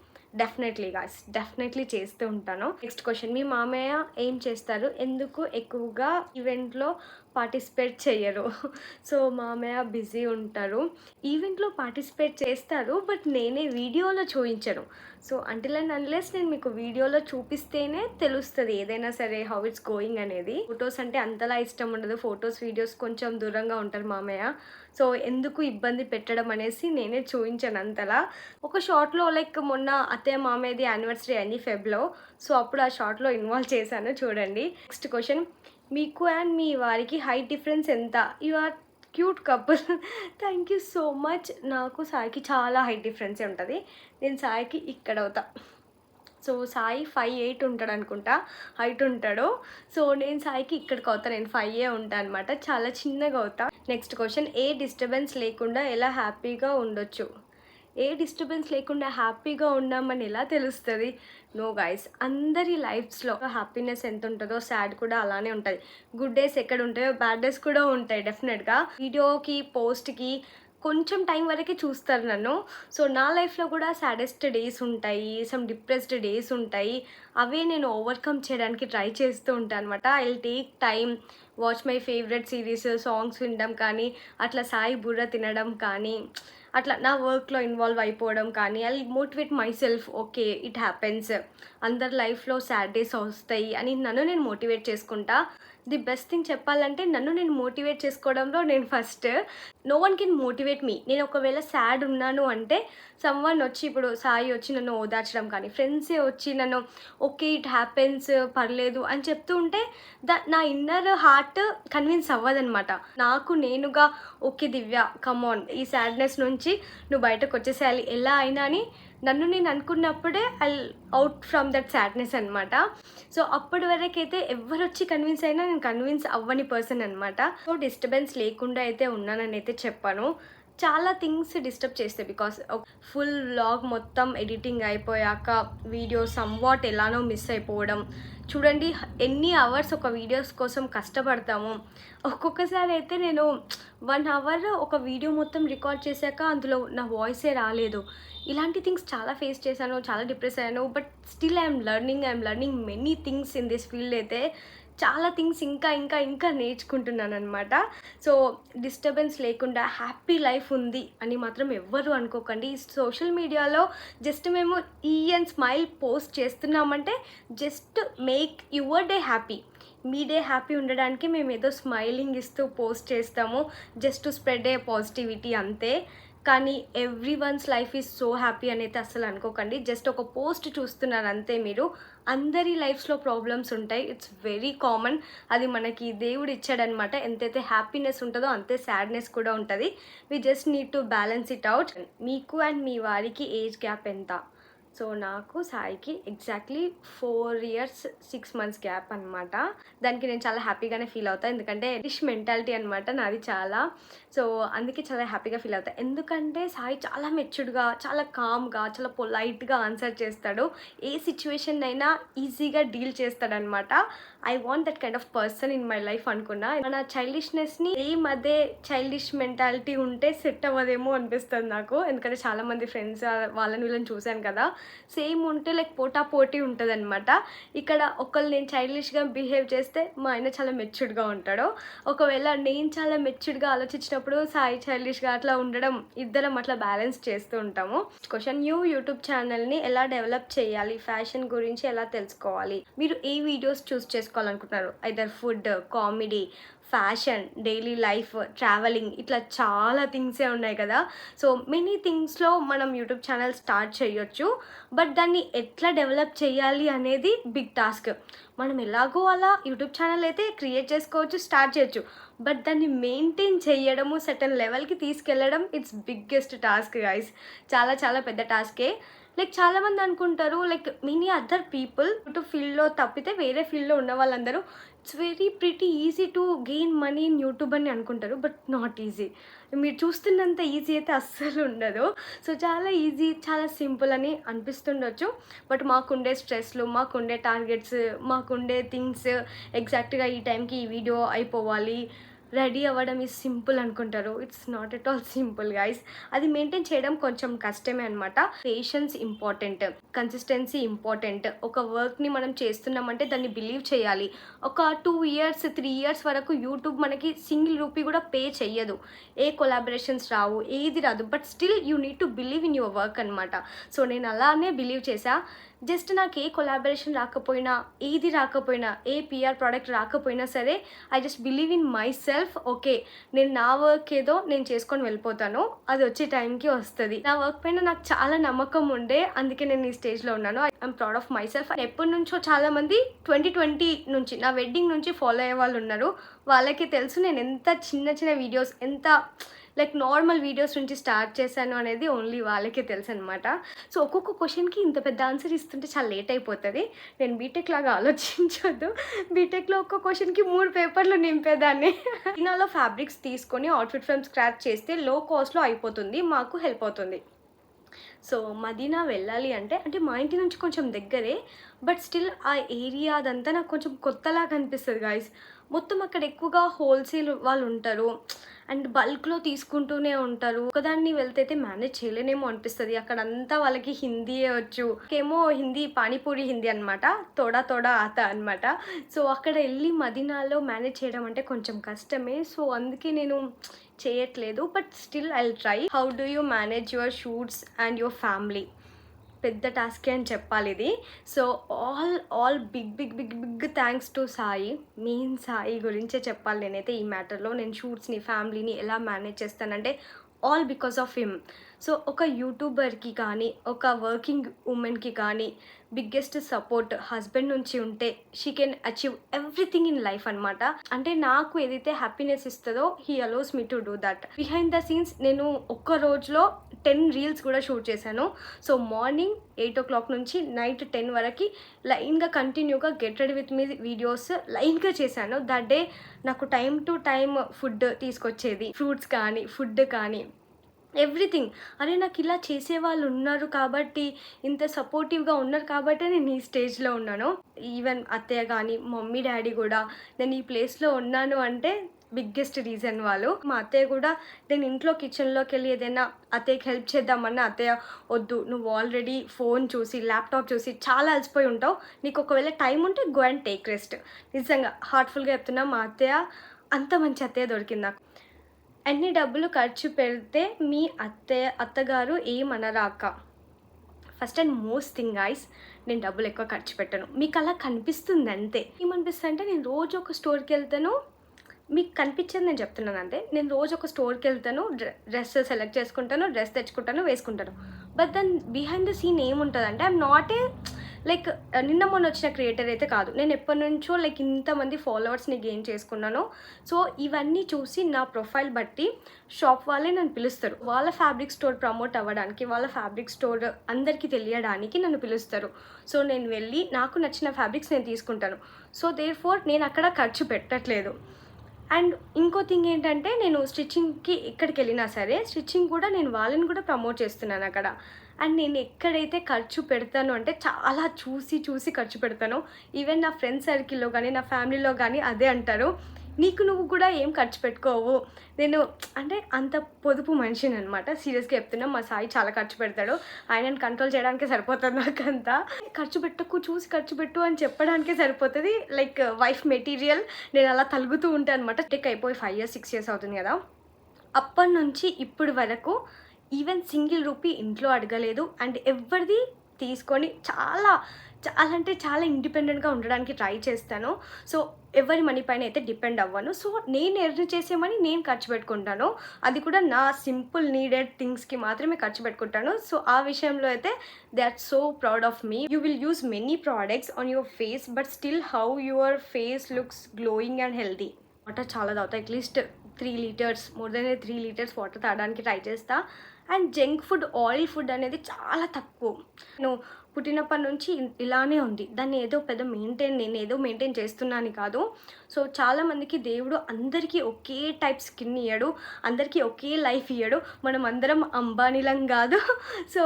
డెఫినెట్లీ గాయ్స్, డెఫినెట్లీ చేస్తూ ఉంటాను. నెక్స్ట్ క్వశ్చన్, మీ మామయ్య ఏం చేస్తారు? ఎందుకు ఎక్కువగా ఈవెంట్లో పార్టిసిపేట్ చెయ్యరు? సో మామయ్య బిజీ ఉంటారు. ఈవెంట్లో పార్టిసిపేట్ చేస్తారు బట్ నేనే వీడియోలో చూపించను. సో అంటిల్ అండ్ అన్లెస్ నేను మీకు వీడియోలో చూపిస్తేనే తెలుస్తుంది ఏదైనా సరే హౌ ఇట్స్ గోయింగ్ అనేది. ఫొటోస్ అంటే అంతలా ఇష్టం ఉండదు. ఫొటోస్ వీడియోస్ కొంచెం దూరంగా ఉంటారు మామయ్య. సో ఎందుకు ఇబ్బంది పెట్టడం అనేసి నేనే చూపించాను అంతలా. ఒక షార్ట్లో లైక్ మొన్న అత్తయ్య మామయ్యది యానివర్సరీ అయింది ఫెబ్లో. సో అప్పుడు ఆ షార్ట్లో ఇన్వాల్వ్ చేశాను, చూడండి. నెక్స్ట్ క్వశ్చన్, మీకు అండ్ మీ వారికి హైట్ డిఫరెన్స్ ఎంత? You are cute couple. Thank you so much. నాకు సాయికి చాలా హైట్ డిఫరెన్సే ఉంటుంది. నేను సాయికి ఇక్కడ అవుతా. సో సాయి 5'8" ఉంటాడు అనుకుంటా, హైట్ ఉంటాడు. సో నేను సాయికి ఇక్కడికి అవుతా. నేను 5'ఏ ఉంటాను అనమాట. చాలా చిన్నగా అవుతా. నెక్స్ట్ క్వశ్చన్, ఏ డిస్టర్బెన్స్ లేకుండా ఎలా హ్యాపీగా ఉండొచ్చు? ఏ డిస్టర్బెన్స్ లేకుండా హ్యాపీగా ఉన్నామని ఎలా తెలుస్తుంది? నో గైస్, అందరి లైఫ్స్లో హ్యాపీనెస్ ఎంత ఉంటుందో సాడ్ కూడా అలానే ఉంటుంది. గుడ్ డేస్ ఎక్కడ ఉంటాయో బ్యాడ్ డేస్ కూడా ఉంటాయి డెఫినెట్గా. వీడియోకి పోస్ట్కి కొంచెం టైం వరకే చూస్తారు నన్ను. సో నా లైఫ్లో కూడా సాడెస్ట్ డేస్ ఉంటాయి, సమ్ డిప్రెస్డ్ డేస్ ఉంటాయి. అవే నేను ఓవర్కమ్ చేయడానికి ట్రై చేస్తూ ఉంటాను అనమాట. I will take time, watch my favourite series, songs వినడం కానీ, అట్లా సాయి బుర్ర తినడం కానీ, అట్లా నా వర్క్‌లో ఇన్వాల్వ్ అయిపోవడం కానీ, I will motivate my self okay. It happens. అందరి లైఫ్‌లో సాడ్ డేస్ ఒస్తాయి అని నన్ను నేను మోటివేట్ చేసుకుంటా. ది బెస్ట్ థింగ్ చెప్పాలంటే నన్ను నేను మోటివేట్ చేసుకోవడంలో నేను first. No one can motivate me. నేను ఒకవేళ సాడ్ ఉన్నాను అంటే సమ్‌వన్ వచ్చి ఇప్పుడు సాయి వచ్చి నన్ను ఓదార్చడం కానీ, ఫ్రెండ్సే వచ్చి నన్ను ఓకే. ఇట్ హ్యాపెన్స్ పర్లేదు అని చెప్తూ ఉంటే నా ఇన్నర్ హార్ట్ కన్విన్స్ అవ్వదనమాట. నాకు నేనుగా ఓకే దివ్య కమ్ ఆన్ ఈ సాడ్‌నెస్ నుంచి నువ్వు బయటకొచ్చేసేయాలి ఎలా అయినా అని నన్ను నేను అనుకున్నప్పుడే ఔట్ ఫ్రమ్ దట్ సాడ్‌నెస్ అనమాట. సో, అప్పటి వరకైతే ఎవ్వరొచ్చి కన్విన్స్ అయినా నేను కన్విన్స్ అవ్వని పర్సన్ అనమాట. సో, డిస్టర్బెన్స్ లేకుండా అయితే ఉన్నాననైతే చెప్పను. చాలా థింగ్స్ డిస్టర్బ్ చేస్తాయి. బికాస్ ఫుల్ వ్లాగ్ మొత్తం ఎడిటింగ్ అయిపోయాక వీడియో సమ్‌వాట్ ఎలానో మిస్ అయిపోవడం. చూడండి ఎన్ని అవర్స్ ఒక వీడియోస్ కోసం కష్టపడతాము. ఒక్కొక్కసారి అయితే నేను 1 అవర్ ఒక వీడియో మొత్తం రికార్డ్ చేశాక అందులో నా వాయిసే రాలేదు. ఇలాంటి థింగ్స్ చాలా ఫేస్ చేశాను. చాలా డిప్రెస్ అయ్యాను. But still I'm learning many things in this field అయితే చాలా థింగ్స్ ఇంకా నేర్చుకుంటున్నాననమాట. సో, డిస్టర్బెన్స్ లేకుండా హ్యాపీ లైఫ్ ఉంది అని మాత్రం ఎవ్వరు అనుకోకండి. సోషల్ మీడియాలో జస్ట్ మేము స్మైల్ పోస్ట్ చేస్తున్నామంటే just make your day happy. Me day happy ఉండడానికి మేమేదో స్మైలింగ్ ఇస్తూ పోస్ట్ చేస్తాము. Just to spread A positivity అంతే. కానీ everyone's life is so happy అని అయితే అస్సలు అనుకోకండి. జస్ట్ ఒక పోస్ట్ చూస్తున్నారు అంతే మీరు. అందరి లైఫ్స్‌లో ప్రాబ్లమ్స్ ఉంటాయి. It's very common. అది మనకి దేవుడు ఇచ్చాడనమాట. ఎంతైతే హ్యాపీనెస్ ఉంటదో అంతే సాడ్‌నెస్ కూడా ఉంటది. We just need to balance it out. మీకు అండ్ మీ వారికి ఏజ్ గ్యాప్ ఎంత? సో, నాకు సాయికి ఎగ్జాక్ట్లీ 4 ఇయర్స్ 6 మంత్స్ గ్యాప్ అనమాట. దానికి నేను చాలా హ్యాపీగానే ఫీల్ అవుతా. ఎందుకంటే డిష్ మెంటాలిటీ అనమాట నాది చాలా. సో, అందుకే చాలా హ్యాపీగా ఫీల్ అవుతా. ఎందుకంటే సాయి చాలా మెచ్యూర్డ్‌గా, చాలా కామ్‌గా, చాలా పొలైట్‌గా ఆన్సర్ చేస్తాడు. ఏ సిట్యుయేషన్ అయినా ఈజీగా డీల్ చేస్తాడనమాట. I want that kind of person in my life అనుకున్నా. మన చైల్డిష్‌నెస్‌ని సేమ్ అదే చైల్డిష్ మెంటాలిటీ ఉంటే సెట్ అవ్వదేమో అనిపిస్తుంది నాకు. ఎందుకంటే చాలామంది ఫ్రెండ్స్ వాళ్ళని వీళ్ళని చూశాను కదా! సేమ్ ఉంటే లైక్ పోటాపోటీ ఉంటదనమాట. ఇక్కడ ఒకళ్ళు నేను చైల్డిష్‌గా బిహేవ్ చేస్తే మా ఆయన చాలా మెచ్యూర్డ్‌గా ఉంటాడు. ఒకవేళ నేను చాలా మెచ్యూర్డ్‌గా ఆలోచించినప్పుడు సాయి చైల్డిష్‌గా అట్లా ఉండడం ఇద్దరం అట్లా బ్యాలెన్స్ చేస్తూ ఉంటాము. క్వెషన్ యూట్యూబ్ ఛానల్‌ని ఎలా డెవలప్ చేయాలి? ఫ్యాషన్ గురించి ఎలా తెలుసుకోవాలి? మీరు ఏ వీడియోస్ చూస్ చేసుకోవాలనుకుంటున్నారు? Either food, comedy, fashion, daily life, travelling ఇట్లా చాలా థింగ్సే ఉన్నాయి కదా! సో, మెనీ థింగ్స్‌లో మనం యూట్యూబ్ ఛానల్ స్టార్ట్ చేయొచ్చు. బట్ దాన్ని ఎట్లా డెవలప్ చేయాలి అనేది బిగ్ టాస్క్. మనం ఎలాగో అలా యూట్యూబ్ ఛానల్ అయితే క్రియేట్ చేసుకోవచ్చు, స్టార్ట్ చేయొచ్చు. బట్ దాన్ని మెయింటైన్ చేయడము, సెర్టైన్ లెవెల్‌కి తీసుకెళ్లడం ఇట్స్ బిగ్గెస్ట్ టాస్క్ గైస్. చాలా పెద్ద టాస్కే. లైక్ చాలామంది అనుకుంటారు like many other people YouTube ఫీల్డ్‌లో తప్పితే వేరే ఫీల్డ్‌లో ఉన్న వాళ్ళందరూ it's very pretty easy to gain money in YouTube అని అనుకుంటారు. But not easy. మీరు చూస్తున్నంత ఈజీ అయితే అస్సలు ఉండదు. సో, చాలా ఈజీ, చాలా సింపుల్ అని అనిపిస్తుండొచ్చు. బట్ మాకుండే స్ట్రెస్‌లు, మాకుండే టార్గెట్స్, మాకుండే థింగ్స్ ఎగ్జాక్ట్‌గా ఈ టైంకి ఈ వీడియో అయిపోవాలి. రెడీ అవ్వడం ఈజ్ సింపుల్ అనుకుంటారు. It's not at all simple guys. అది మెయింటైన్ చేయడం కొంచెం కష్టమే అనమాట. Patience important, consistency important. ఒక వర్క్‌ని మనం చేస్తున్నామంటే దాన్ని బిలీవ్ చేయాలి. ఒక 2 ఇయర్స్, 3 ఇయర్స్ వరకు యూట్యూబ్ మనకి సింగిల్ రూపీ కూడా పే చెయ్యదు. ఏ కొలాబరేషన్స్ రావు, ఏది రాదు. But still you need to believe in your work అనమాట. సో, నేను అలానే బిలీవ్ చేశా. జస్ట్ నాకు ఏ కొలాబరేషన్ రాకపోయినా, ఏది రాకపోయినా, ఏ పీఆర్ ప్రోడక్ట్ రాకపోయినా సరే I just believe in my self. Okay, నేను నా వర్క్ ఏదో నేను చేసుకొని వెళ్ళిపోతాను. అది వచ్చే టైంకి వస్తది. నా వర్క్ పైన నాకు చాలా నమ్మకం ఉండే అందుకే నేను ఈ స్టేజ్‌లో ఉన్నాను. I'm proud of my self. ఎప్పటినుంచో చాలామంది 2020 నుంచి నా వెడ్డింగ్ నుంచి ఫాలో అయ్యే వాళ్ళు ఉన్నారు. వాళ్ళకి తెలుసు నేను ఎంత చిన్న వీడియోస్ ఎంత లైక్ నార్మల్ వీడియోస్ నుంచి స్టార్ట్ చేశాను అనేది ఓన్లీ వాళ్ళకే తెలుసనమాట. సో, ఒక్కొక్క క్వెషన్‌కి ఇంత పెద్ద ఆన్సర్ ఇస్తుంటే చాలా లేట్ అయిపోతది. నేను బీటెక్ లాగా ఆలోచించొద్దు. బీటెక్‌లో ఒక్క క్వెషన్‌కి 3 పేపర్లు నింపేదాన్ని. చైనాలో ఫ్యాబ్రిక్స్ తీసుకొని అవుట్‌ఫిట్ ఫ్రమ్ స్క్రాచ్ చేస్తే లో కాస్ట్‌లో అయిపోతుంది. మాకు హెల్ప్ అవుతుంది. సో, మదీనా వెళ్ళాలి అంటే మా ఇంటి నుంచి కొంచెం దగ్గరే. బట్ స్టిల్ ఆ ఏరియా అదంతా నాకు కొంచెం కొత్తలాగా అనిపిస్తది గైస్. మొత్తం అక్కడ ఎక్కువగా హోల్‌సేల్ వాళ్ళు ఉంటారు. అండ్ బల్క్‌లో తీసుకుంటూనే ఉంటారు. ఒకదాన్ని వెళ్తే అయితే మేనేజ్ చేయలేనేమో అనిపిస్తది. అక్కడంతా వాళ్ళకి హిందీయే వచ్చు. నాకేమో హిందీ పానీపూరి హిందీ అనమాట. తోడా తోడా ఆతా అనమాట. సో, అక్కడ ఎళ్లి మదీనాలో మేనేజ్ చేయడం అంటే కొంచెం కష్టమే. సో, అందుకే నేను చేయట్లేదు, but still I will try. How do you manage your shoots and your family? పెద్ద టాస్కే అని చెప్పాలి ఇది. So all big big big big thanks to Sai. Main Sai గురించే చెప్పాలి నేనైతే ఈ మ్యాటర్లో. నేను షూట్స్ని, ఫ్యామిలీని ఎలా మేనేజ్ చేస్తానంటే all because of him. So ఒక యూట్యూబర్కి కానీ, ఒక వర్కింగ్ ఉమెన్కి కానీ బిగ్గెస్ట్ సపోర్ట్ హస్బెండ్ నుంచి ఉంటే she can achieve everything in life అనమాట. అంటే నాకు ఏదైతే హ్యాపీనెస్ ఇస్తుందో he allows me to do that. Behind the scenes నేను ఒక్క రోజులో 10 రీల్స్ కూడా షూట్ చేశాను. సో మార్నింగ్ 8 o'clock నుంచి నైట్ 10 వరకు లైన్గా కంటిన్యూగా get ready with me videos లైన్గా చేశాను. దట్ డే నాకు టైం టు టైం ఫుడ్ తీసుకొచ్చేది, ఫ్రూట్స్ కానీ, ఫుడ్ కానీ, ఎవ్రీథింగ్. అరే నాకు ఇలా చేసేవాళ్ళు ఉన్నారు కాబట్టి, ఇంత సపోర్టివ్గా ఉన్నారు కాబట్టి నేను ఈ స్టేజ్లో ఉన్నాను. ఈవెన్ అత్తయ్య కానీ, మమ్మీ డాడీ కూడా నేను ఈ ప్లేస్లో ఉన్నాను అంటే బిగ్గెస్ట్ రీజన్ వాళ్ళు. మా అత్తయ్య కూడా నేను ఇంట్లో కిచెన్లోకి వెళ్ళి ఏదైనా అత్తయ్యకి హెల్ప్ చేద్దామన్నా, అత్తయ్య వద్దు, నువ్వు ఆల్రెడీ ఫోన్ చూసి, ల్యాప్టాప్ చూసి చాలా అలసిపోయి ఉంటావు, నీకు ఒకవేళ టైం ఉంటే గో అండ్ టేక్ రెస్ట్. నిజంగా హార్ట్ఫుల్గా చెప్తున్నా, మా అత్తయ్య అంత మంచి అత్తయ్య దొరికింది నాకు. అన్ని డబ్బులు ఖర్చు పెడితే మీ అత్తగారు ఏమనరా అక్క? First and most thing guys, నేను డబ్బులు ఎక్కువ ఖర్చు పెట్టను. మీకు అలా కనిపిస్తుంది అంతే. ఏమనిపిస్తుంది అంటే నేను రోజు ఒక స్టోర్కి వెళ్తాను, మీకు కనిపించేది నేను చెప్తున్నాను అంతే. నేను రోజు ఒక స్టోర్కి వెళ్తాను, డ్రెస్ సెలెక్ట్ చేసుకుంటాను, డ్రెస్ తెచ్చుకుంటాను, వేసుకుంటాను. But then behind the scene ఏముంటుందంటే ఐఎమ్ నాట్ ఏ లైక్ నిన్న మొన్న వచ్చిన క్రియేటర్ అయితే కాదు. నేను ఎప్పటి నుంచో లైక్ ఇంతమంది ఫాలోవర్స్ని గెయిన్ చేసుకున్నాను. సో ఇవన్నీ చూసి నా ప్రొఫైల్ బట్టి షాప్ వాళ్ళే నన్ను పిలుస్తారు. వాళ్ళ ఫ్యాబ్రిక్ స్టోర్ ప్రమోట్ అవ్వడానికి, వాళ్ళ ఫ్యాబ్రిక్ స్టోర్ అందరికీ తెలియడానికి నన్ను పిలుస్తారు. సో నేను వెళ్ళి నాకు నచ్చిన ఫ్యాబ్రిక్స్ నేను తీసుకుంటాను. సో దేర్ఫోర్ నేను అక్కడ ఖర్చు పెట్టట్లేదు. అండ్ ఇంకో థింగ్ ఏంటంటే నేను స్టిచ్చింగ్కి ఎక్కడికి వెళ్ళినా సరే స్టిచ్చింగ్ కూడా నేను వాళ్ళని కూడా ప్రమోట్ చేస్తున్నాను అక్కడ. అండ్ నేను ఎక్కడైతే ఖర్చు పెడతాను అంటే చాలా చూసి చూసి ఖర్చు పెడతాను. ఈవెన్ నా ఫ్రెండ్స్ సర్కిల్లో కానీ, నా ఫ్యామిలీలో కానీ అదే అంటారు, నీకు నువ్వు కూడా ఏం ఖర్చు పెట్టుకోవు. నేను అంటే అంత పొదుపు మనిషిని అనమాట. సీరియస్గా చెప్తున్నా, మా సాయి చాలా ఖర్చు పెడతాడు. ఆయనను కంట్రోల్ చేయడానికే సరిపోతుంది నాకంతా. ఖర్చు పెట్టకు, చూసి ఖర్చు పెట్టు అని చెప్పడానికే సరిపోతుంది. లైక్ వైఫ్ మెటీరియల్ నేను అలా తలుగుతూ ఉంటాను అనమాట. టెక్ అయిపోయి 5 years 6 years అవుతుంది కదా. అప్పటి నుంచి ఇప్పటి వరకు ఈవెన్ సింగిల్ రూపీ ఇంట్లో అడగలేదు. అండ్ ఎవరిది తీసుకొని చాలా చాలా అంటే చాలా ఇండిపెండెంట్గా ఉండడానికి ట్రై చేస్తాను. సో ఎవరి మనీ పైన అయితే డిపెండ్ అవ్వను. సో నేను ఎర్న్ చేసే మనీ నేను ఖర్చు పెట్టుకుంటాను. అది కూడా నా సింపుల్ నీడెడ్ థింగ్స్కి మాత్రమే ఖర్చు పెట్టుకుంటాను. సో ఆ విషయంలో అయితే they are so proud of me. You will use many products on your face but still how your face looks glowing and healthy. Water చాలా తాగుతా, at least 3 liters, more than 3 liters water తాగడానికి try చేస్తా. And junk food, oil food అనేది చాలా తక్కువ. నేను పుట్టినప్పటి నుంచి ఇలానే ఉంది. దాన్ని ఏదో పెద్ద నేను ఏదో మెయింటైన్ చేస్తున్నాను కాదు. సో చాలామందికి దేవుడు అందరికీ ఒకే టైప్ స్కిన్ ఇయ్యడు, అందరికీ ఒకే లైఫ్ ఇయ్యడు. మనం అందరం అంబానీలం కాదు. So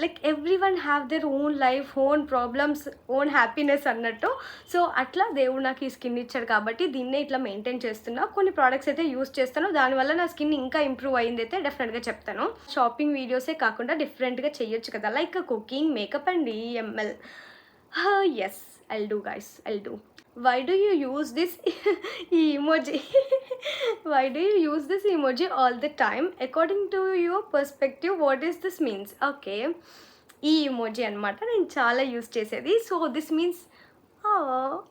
like every one have their own life, own problems, own happiness అన్నట్టు. సో అట్లా దేవుడు నాకు ఈ స్కిన్ ఇచ్చాడు కాబట్టి దీన్నే ఇట్లా మెయింటైన్ చేస్తున్నా. కొన్ని ప్రోడక్ట్స్ అయితే యూస్ చేస్తాను, దానివల్ల నా స్కిన్ ఇంకా ఇంప్రూవ్ అయింది అయితే డెఫినెట్గా చెప్తాను. షాపింగ్ వీడియోసే కాకుండా డిఫరెంట్గా చేయొచ్చు కదా, like cooking, makeup and EML. Yes, I'll do guys, I'll do. Why do you use this emoji? Why do you use this emoji all the time? According to your perspective, what does this means? Okay, ఈ emoji అనమాట నేను చాలా use చేసేది. So this means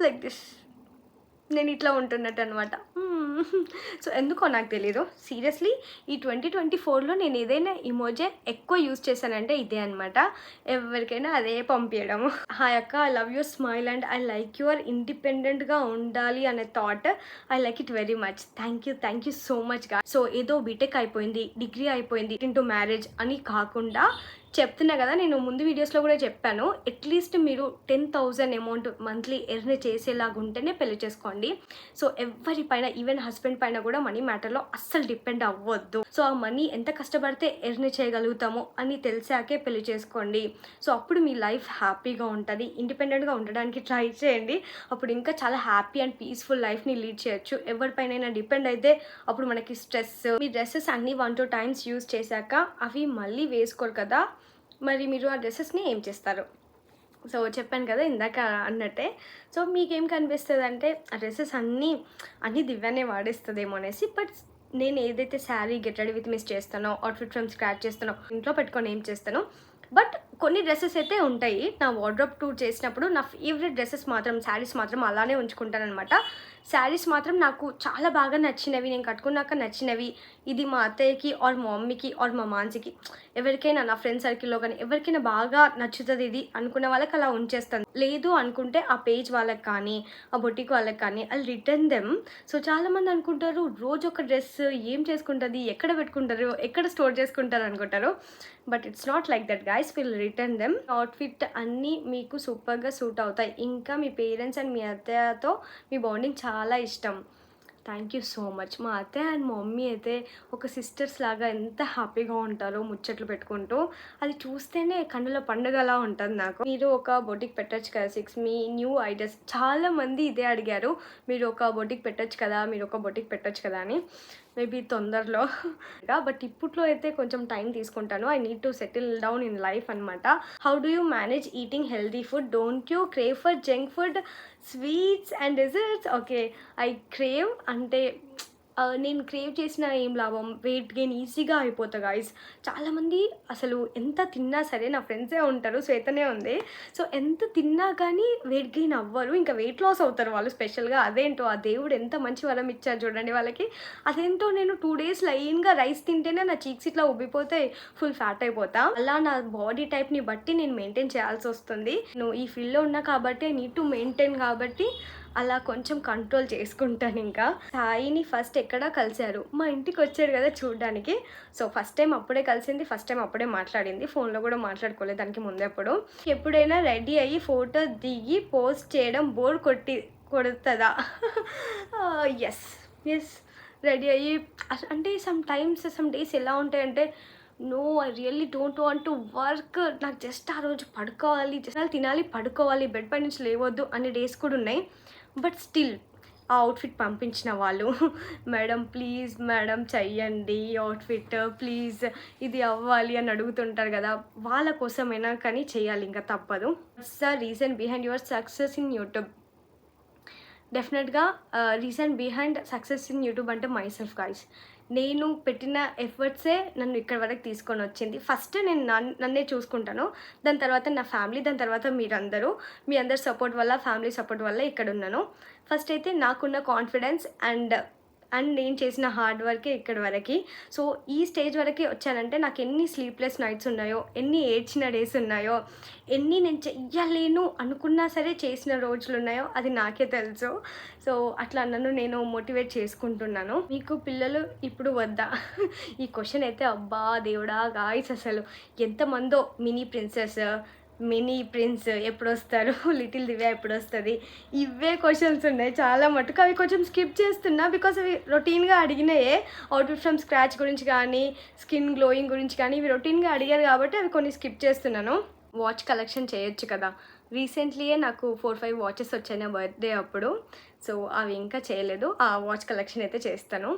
like this, నేను ఇట్లా ఉంటున్నట్టు అనమాట. So ఎందుకో నాకు తెలీదు. సీరియస్లీ ఈ 2024లో నేను ఏదైనా ఇమోజీ ఎక్కువ యూజ్ చేశానంటే ఇదే అనమాట. ఎవరికైనా అదే పంపించడము. హాయ్ అక్క, I love your smile and I like your ఇండిపెండెంట్గా ఉండాలి అనే thought. I like it very much. Thank you so much గా. సో ఏదో బీటెక్ అయిపోయింది, డిగ్రీ అయిపోయింది, ఇంటూ మ్యారేజ్ అని కాకుండా చెప్తున్నా కదా, నేను ముందు వీడియోస్లో కూడా చెప్పాను, అట్లీస్ట్ మీరు 10,000 అమౌంట్ మంత్లీ ఎర్న్ చేసేలాగా ఉంటేనే పెళ్లి చేసుకోండి. సో ఎవరిపైన, ఈవెన్ హస్బెండ్ పైన కూడా మనీ మ్యాటర్లో అస్సలు డిపెండ్ అవ్వద్దు. సో ఆ మనీ ఎంత కష్టపడితే ఎర్న్ చేయగలుగుతామో అని తెలిసాకే పెళ్లి చేసుకోండి. సో అప్పుడు మీ లైఫ్ హ్యాపీగా ఉంటుంది. ఇండిపెండెంట్గా ఉండడానికి ట్రై చేయండి. అప్పుడు ఇంకా చాలా హ్యాపీ అండ్ పీస్ఫుల్ లైఫ్ని లీడ్ చేయొచ్చు. ఎవరిపైన డిపెండ్ అయితే అప్పుడు మనకి స్ట్రెస్. మీ డ్రెస్సెస్ అన్నీ 1-2 times యూజ్ చేశాక అవి మళ్ళీ వేసుకోరు కదా, మరి మీరు ఆ డ్రెస్సెస్ని ఏం చేస్తారు? సో చెప్పాను కదా ఇందాక అన్నట్టే. సో మీకేం కనిపిస్తుంది అంటే ఆ డ్రెస్సెస్ అన్నీ దివ్యానే వాడేస్తుందేమో అనేసి. బట్ నేను ఏదైతే sari get ready with miss చేస్తానో, అవుట్‌ఫిట్ ఫ్రమ్ స్క్రాచ్ చేస్తానో, ఇంట్లో పెట్టుకొని ఏం చేస్తానో, బట్ కొన్ని డ్రెసెస్ అయితే ఉంటాయి. నా వార్డ్‌రోబ్ టూర్ చేసినప్పుడు నా ఫేవరెట్ డ్రెసెస్ మాత్రం, శారీస్ మాత్రం అలానే ఉంచుకుంటాననమాట. శారీస్ మాత్రం నాకు చాలా బాగా నచ్చినవి, నేను కట్టుకున్నాక నచ్చినవి, ఇది మా అత్తయ్యకి ఆర్ మా మమ్మీకి ఆర్ మా మానసికి ఎవరికైనా నా ఫ్రెండ్ సర్కిల్‌లో గానీ ఎవరికైనా బాగా నచ్చుతది ఇది అనుకున్న వాళ్ళకి అలా ఉంచేస్తాను. లేదు అనుకుంటే ఆ పేజ్ వాళ్ళకి కానీ, ఆ బొటిక్ వాళ్ళకి కానీ ఐల్ రిటర్న్ దెమ్. సో చాలామంది అనుకుంటారు రోజు ఒక డ్రెస్ ఏం చేసుకుంటది? ఎక్కడ పెట్టుకుంటారు? ఎక్కడ స్టోర్ చేసుకుంటారు అనుకుంటారు. But it's not like that guys. Will return them. Outfit అన్నీ మీకు సూపర్‌గా సూట్ అవుతాయి. ఇంకా మీ పేరెంట్స్ అండ్ మీ అత్తయ్యతో మీ బాండింగ్ చాలా ఇష్టం. Thank you so much. మా అత్తయ్య అండ్ మా మమ్మీ అయితే ఒక సిస్టర్స్ లాగా ఎంత హ్యాపీగా ఉంటారో ముచ్చట్లు పెట్టుకుంటూ. అది చూస్తేనే కన్నుల పండుగలా ఉంటది నాకు. మీరు ఒక బొటిక్ పెట్టొచ్చు కదా సిక్స్, మీ న్యూ ఐడియాస్ చాలామంది ఇదే అడిగారు. మీరు ఒక బొటిక్ పెట్టొచ్చు కదా, మీరు ఒక బొటిక్ పెట్టొచ్చు కదా అని. మేబీ తొందరలో బట్ ఇప్పట్లో అయితే కొంచెం టైం తీసుకుంటాను. I need to settle down in life అనమాట. How do you manage eating healthy food? Don't you crave for junk food, sweets and desserts? Okay, I crave అంటే నేను క్రేవ్ చేసిన ఏం లాభం, వెయిట్ గెయిన్ ఈజీగా అయిపోతా గైస్. చాలామంది అసలు ఎంత తిన్నా సరే, నా ఫ్రెండ్సే ఉంటారు, శ్వేతనే ఉంది. సో ఎంత తిన్నా కానీ వెయిట్ గెయిన్ అవ్వరు, ఇంకా వెయిట్ లాస్ అవుతారు వాళ్ళు స్పెషల్‌గా. అదేంటో ఆ దేవుడు ఎంత మంచి వరం ఇచ్చారు చూడండి వాళ్ళకి. అదేంటో నేను 2 డేస్ లైన్‌గా రైస్ తింటేనే నా చీక్స్ ఇట్లా ఉబ్బిపోతాయి, ఫుల్ ఫ్యాట్ అయిపోతా. అలా నా బాడీ టైప్‌ని బట్టి నేను మెయింటైన్ చేయాల్సొస్తుంది. నేను ఈ ఫీల్డ్‌లో ఉన్నా కాబట్టి ఐ నీడ్ టు మెయింటైన్ కాబట్టి అలా కొంచెం కంట్రోల్ చేసుకుంటానింకా. సాయిని ఫస్ట్ ఎక్కడ కలిసారు? మా ఇంటికొచ్చాడు గదా చూడ్డానికి. సో, ఫస్ట్ టైమ్ అప్పుడే కలిసింది, ఫస్ట్ టైమ్ అప్పుడే మాట్లాడింది. ఫోన్‌లో గూడా మాట్లాడుకోలేదు దానికి ముందెప్పుడు. ఎప్పుడైనా రెడీ అయ్యి ఫోటో దిగి పోస్ట్ చేయడం బోర్ కొడతదా? యెస్. యెస్. రెడీ అయ్యి అంటే సమ్ డేస్ ఎలా ఉంటాయంటే, no, I really don't want to work. నాకు జస్ట్ ఆ రోజు పడుకోవాలి, జస్ట్ తినాలి, పడుకోవాలి, బెడ్ పై నుంచి లేవొద్దు అనే డేస్ కూడా ఉన్నాయి. బట్ స్టిల్ ఆ అవుట్‌ఫిట్ పంపించిన వాళ్ళు మేడం ప్లీజ్ మేడం చెయ్యండి అవుట్‌ఫిట్ ప్లీజ్, ఇది అవ్వాలి అని అడుగుతుంటారు కదా, వాళ్ళ కోసమైనా కానీ చేయాలి, ఇంకా తప్పదు. What's the reason behind your success in YouTube? డెఫినెట్‌గా reason behind success in YouTube అంటే మై సెల్ఫ్ గైస్. నేను పెట్టిన ఎఫర్ట్సే నన్ను ఇక్కడి వరకు తీసుకొనొచ్చింది. ఫస్ట్ నేను నన్నే చూసుకుంటాను. దాని తర్వాత నా ఫ్యామిలీ, దాని తర్వాత మీరందరూ. మీ అందరి సపోర్ట్ వల్ల, ఫ్యామిలీ సపోర్ట్ వల్ల ఇక్కడున్నాను. ఫస్ట్ అయితే నాకున్న కాన్ఫిడెన్స్ అండ్ నేను చేసిన హార్డ్ వర్కే ఇక్కడి వరకి. సో, ఈ స్టేజ్ వరకే వచ్చానంటే నాకు ఎన్ని స్లీప్‌లెస్ నైట్స్ ఉన్నాయో, ఎన్ని ఏడ్చిన డేస్ ఉన్నాయో, ఎన్ని నేను చెయ్యలేను అనుకున్నా సరే చేసిన రోజులున్నాయో అది నాకే తెలుసు. సో, అట్లా నన్ను నేను మోటివేట్ చేసుకుంటున్నాను. మీకు పిల్లలు ఇప్పుడు వద్దా? ఈ క్వెషన్ అయితే అబ్బా దేవుడా! గాయ్స్ అసలు ఎంతమందో మినీ ప్రిన్స్ ఎప్పుడొస్తారు? లిటిల్ దివ్య ఎప్పుడొస్తది? ఇవే క్వెషన్స్ ఉన్నాయి చాలా మటుకు. అవి కొంచెం స్కిప్ చేస్తున్నా బికాజ్ అవి రొటీన్‌గా అడిగినయే. అవుట్‌ఫిట్ ఫ్రమ్ స్క్రాచ్ గురించి కానీ, స్కిన్ గ్లోయింగ్ గురించి కానీ ఇవి రొటీన్‌గా అడిగారు కాబట్టి అవి కొన్ని స్కిప్ చేస్తున్నాను. వాచ్ కలెక్షన్ చేయొచ్చు కదా! రీసెంట్లీయే నాకు 4, 5 వాచెస్ వచ్చాయి నా బర్త్‌డే అప్పుడు. సో, అవి ఇంకా చేయలేదు. ఆ వాచ్ కలెక్షన్ అయితే చేస్తాను.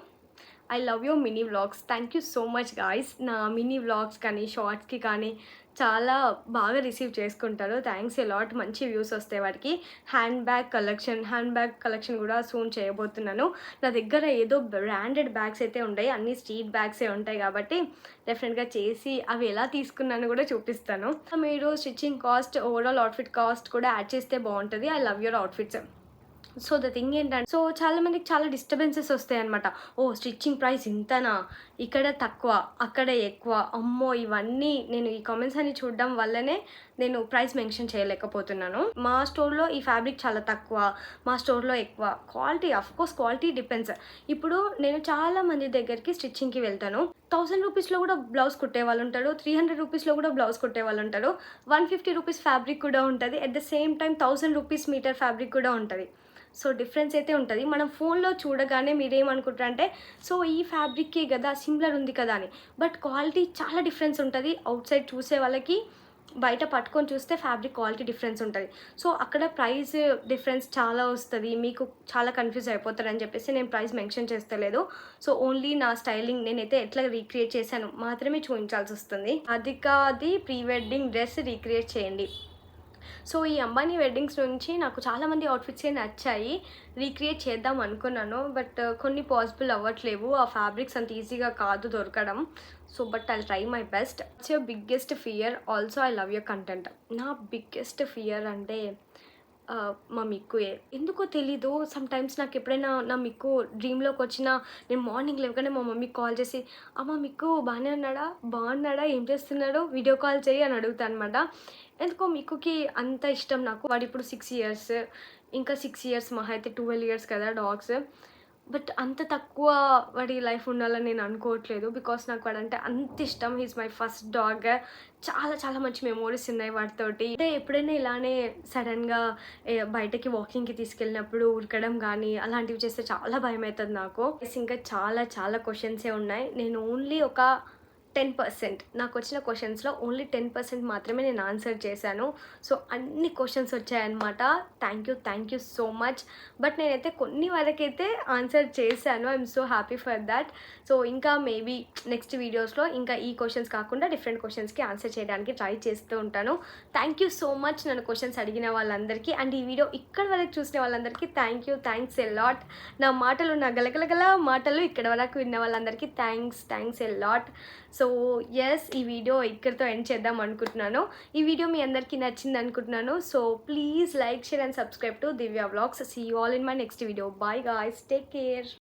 I love your mini vlogs. Thank you so much guys. నా మినీ వ్లాగ్స్ కానీ, షార్ట్స్‌కి కానీ చాలా బాగా రిసీవ్ చేసుకుంటారు. Thanks a lot. మంచి వ్యూస్ వస్తాయి వాటికి. హ్యాండ్ బ్యాగ్ కలెక్షన్ కూడా సూన్ చేయబోతున్నాను. నా దగ్గర ఏదో బ్రాండెడ్ బ్యాగ్స్ అయితే ఉండయి. అన్నీ స్ట్రీట్ బ్యాగ్సే ఉంటాయి కాబట్టి డెఫినెట్‌గా చేసి అవి ఎలా తీసుకున్నానో కూడా చూపిస్తాను. మీరు stitching cost, overall outfit cost కూడా యాడ్ చేస్తే బావుంటది. I love your outfits. So, the thing ఏంటంటే చాలామందికి చాలా డిస్టర్బెన్సెస్ వస్తాయన్నమాట. ఓహ్! స్టిచ్చింగ్ ప్రైస్ ఇంతనా? ఇక్కడ తక్కువ, అక్కడ ఎక్కువ. అమ్మో! ఇవన్నీ నేను ఈ కామెంట్స్ అన్ని చూడడం వల్లనే నేను ప్రైస్ మెన్షన్ చేయలేకపోతున్నాను. మా స్టోర్‌లో ఈ ఫ్యాబ్రిక్ చాలా తక్కువ, మా స్టోర్‌లో ఎక్కువ. Quality of course quality depends. ఇప్పుడు నేను చాలా మంది దగ్గరికి స్టిచ్చింగ్‌కి వెళ్తాను. 1000 రూపీస్‌లో కూడా బ్లౌజ్ కుట్టేవాళ్ళుంటారు. 300 రూపీస్‌లో కూడా బ్లౌజ్ కుట్టేవాళ్ళుంటారు. 150 రూపీస్ ఫ్యాబ్రిక్ కూడా ఉంటది. At the same time 1000 rupees meter fabric కూడా ఉంటది. సో, డిఫరెన్స్ అయితే ఉంటది. మనం ఫోన్‌లో చూడగానే మీరేమనుకుంటారంటే, సో, ఈ ఫ్యాబ్రిక్కే గదా! సిమిలర్ ఉంది కదా అని. బట్ క్వాలిటీ చాలా డిఫరెన్స్ ఉంటది. ఔట్ సైడ్ చూసే వాళ్ళకి, బయట పట్టుకొని చూస్తే ఫ్యాబ్రిక్ క్వాలిటీ డిఫరెన్స్ ఉంటది. సో, అక్కడ ప్రైస్ డిఫరెన్స్ చాలా వస్తది. మీకు చాలా కన్‌ఫ్యూజ్ అయిపోతారని చెప్పేసి నేను ప్రైస్ మెన్షన్ చేస్తలేదు. సో, ఓన్లీ నా స్టైలింగ్ నేనైతే ఎట్లా రీక్రియేట్ చేశాను మాత్రమే చూయించాల్సొస్తుంది. అదికాది ప్రీ వెడ్డింగ్ డ్రెస్ రీక్రియేట్ చేయండి. సో, ఈ అంబానీ వెడ్డింగ్స్ నుంచి నాకు చాలామంది అవుట్‌ఫిట్సే నచ్చాయి. రీక్రియేట్ చేద్దాం అనుకున్నాను. బట్ కొన్ని పాసిబుల్ అవ్వట్లేవు. ఆ ఫ్యాబ్రిక్స్ అంత ఈజీగా కాదు దొరకడం. So, but I'll try my best. What's your biggest fear? Also I love your content. నా బిగ్గెస్ట్ ఫియర్ అంటే మా మిక్కుయే. ఎందుకో తెలీదు సమ్‌టైమ్స్ నాకెప్పుడైనా నా మిక్కు డ్రీమ్‌లోకొచ్చినా నేను మార్నింగ్ లేవగానే మా మమ్మీకి కాల్ చేసి, అమ్మ మిక్కు బానే ఉన్నాడా? బాగున్నాడా? ఏం చేస్తున్నాడు? వీడియో కాల్ చెయ్యి అని అడుగుతా అనమాట. ఎందుకో మిక్కుకి అంత ఇష్టం నాకు. వాడిప్పుడు 6 ఇయర్స్. ఇంకా 6 ఇయర్స్ మహా అయితే 12 ఇయర్స్ కదా డాగ్స్. బట్ అంత తక్కువ వాడి లైఫ్ ఉండాలని నేను అనుకోవట్లేదు. బికాస్ నాకు వాడంటే అంత ఇష్టం. He is my first dog. చాలా చాలా మంచి మెమోరీస్ ఉన్నాయి వాడితోటి. అంటే ఎప్పుడైనా ఇలానే సడెన్‌గా బయటకి వాకింగ్‌కి తీసుకెళ్ళినప్పుడు ఉరకడం గానీ, అలాంటివి చేస్తే చాలా భయమైతది నాకు. ఇంకా చాలా చాలా క్వెషన్సే ఉన్నాయి. నేను ఓన్లీ ఒక 10% నాకొచ్చిన క్వెషన్స్‌లో ఓన్లీ 10% మాత్రమే నేను ఆన్సర్ చేశాను. సో, అన్ని క్వెషన్స్ వచ్చాయన్నమాట. Thank you so much. But నేనైతే కొన్ని వరకైతే ఆన్సర్ చేశాను. I'm so happy for thought. So, ఇంకా మేబీ నెక్స్ట్ వీడియోస్‌లో ఇంకా ఈ క్వెషన్స్ కాకుండా డిఫరెంట్ క్వెషన్స్‌కి ఆన్సర్ చేయడానికి ట్రై చేస్తూ ఉంటాను. థ్యాంక్ యూ సో మచ్ నన్ను క్వెషన్స్ అడిగిన వాళ్ళందరికీ. అండ్ ఈ వీడియో ఇక్కడి వరకు చూసిన వాళ్ళందరికీ థ్యాంక్స్ ఎ లాట్. నా గలగలగల మాటలు ఇక్కడి వరకు విన్న వాళ్ళందరికీ thanks a lot. So, yes, ఈ వీడియో ఇక్కడితో ఎండ్ చేద్దాం అనుకుంటున్నాను. ఈ వీడియో మీ అందరికీ నచ్చింది అనుకుంటున్నాను. So, please like, share and subscribe to Divya vlogs. See you all in my next video. Bye guys. Take care.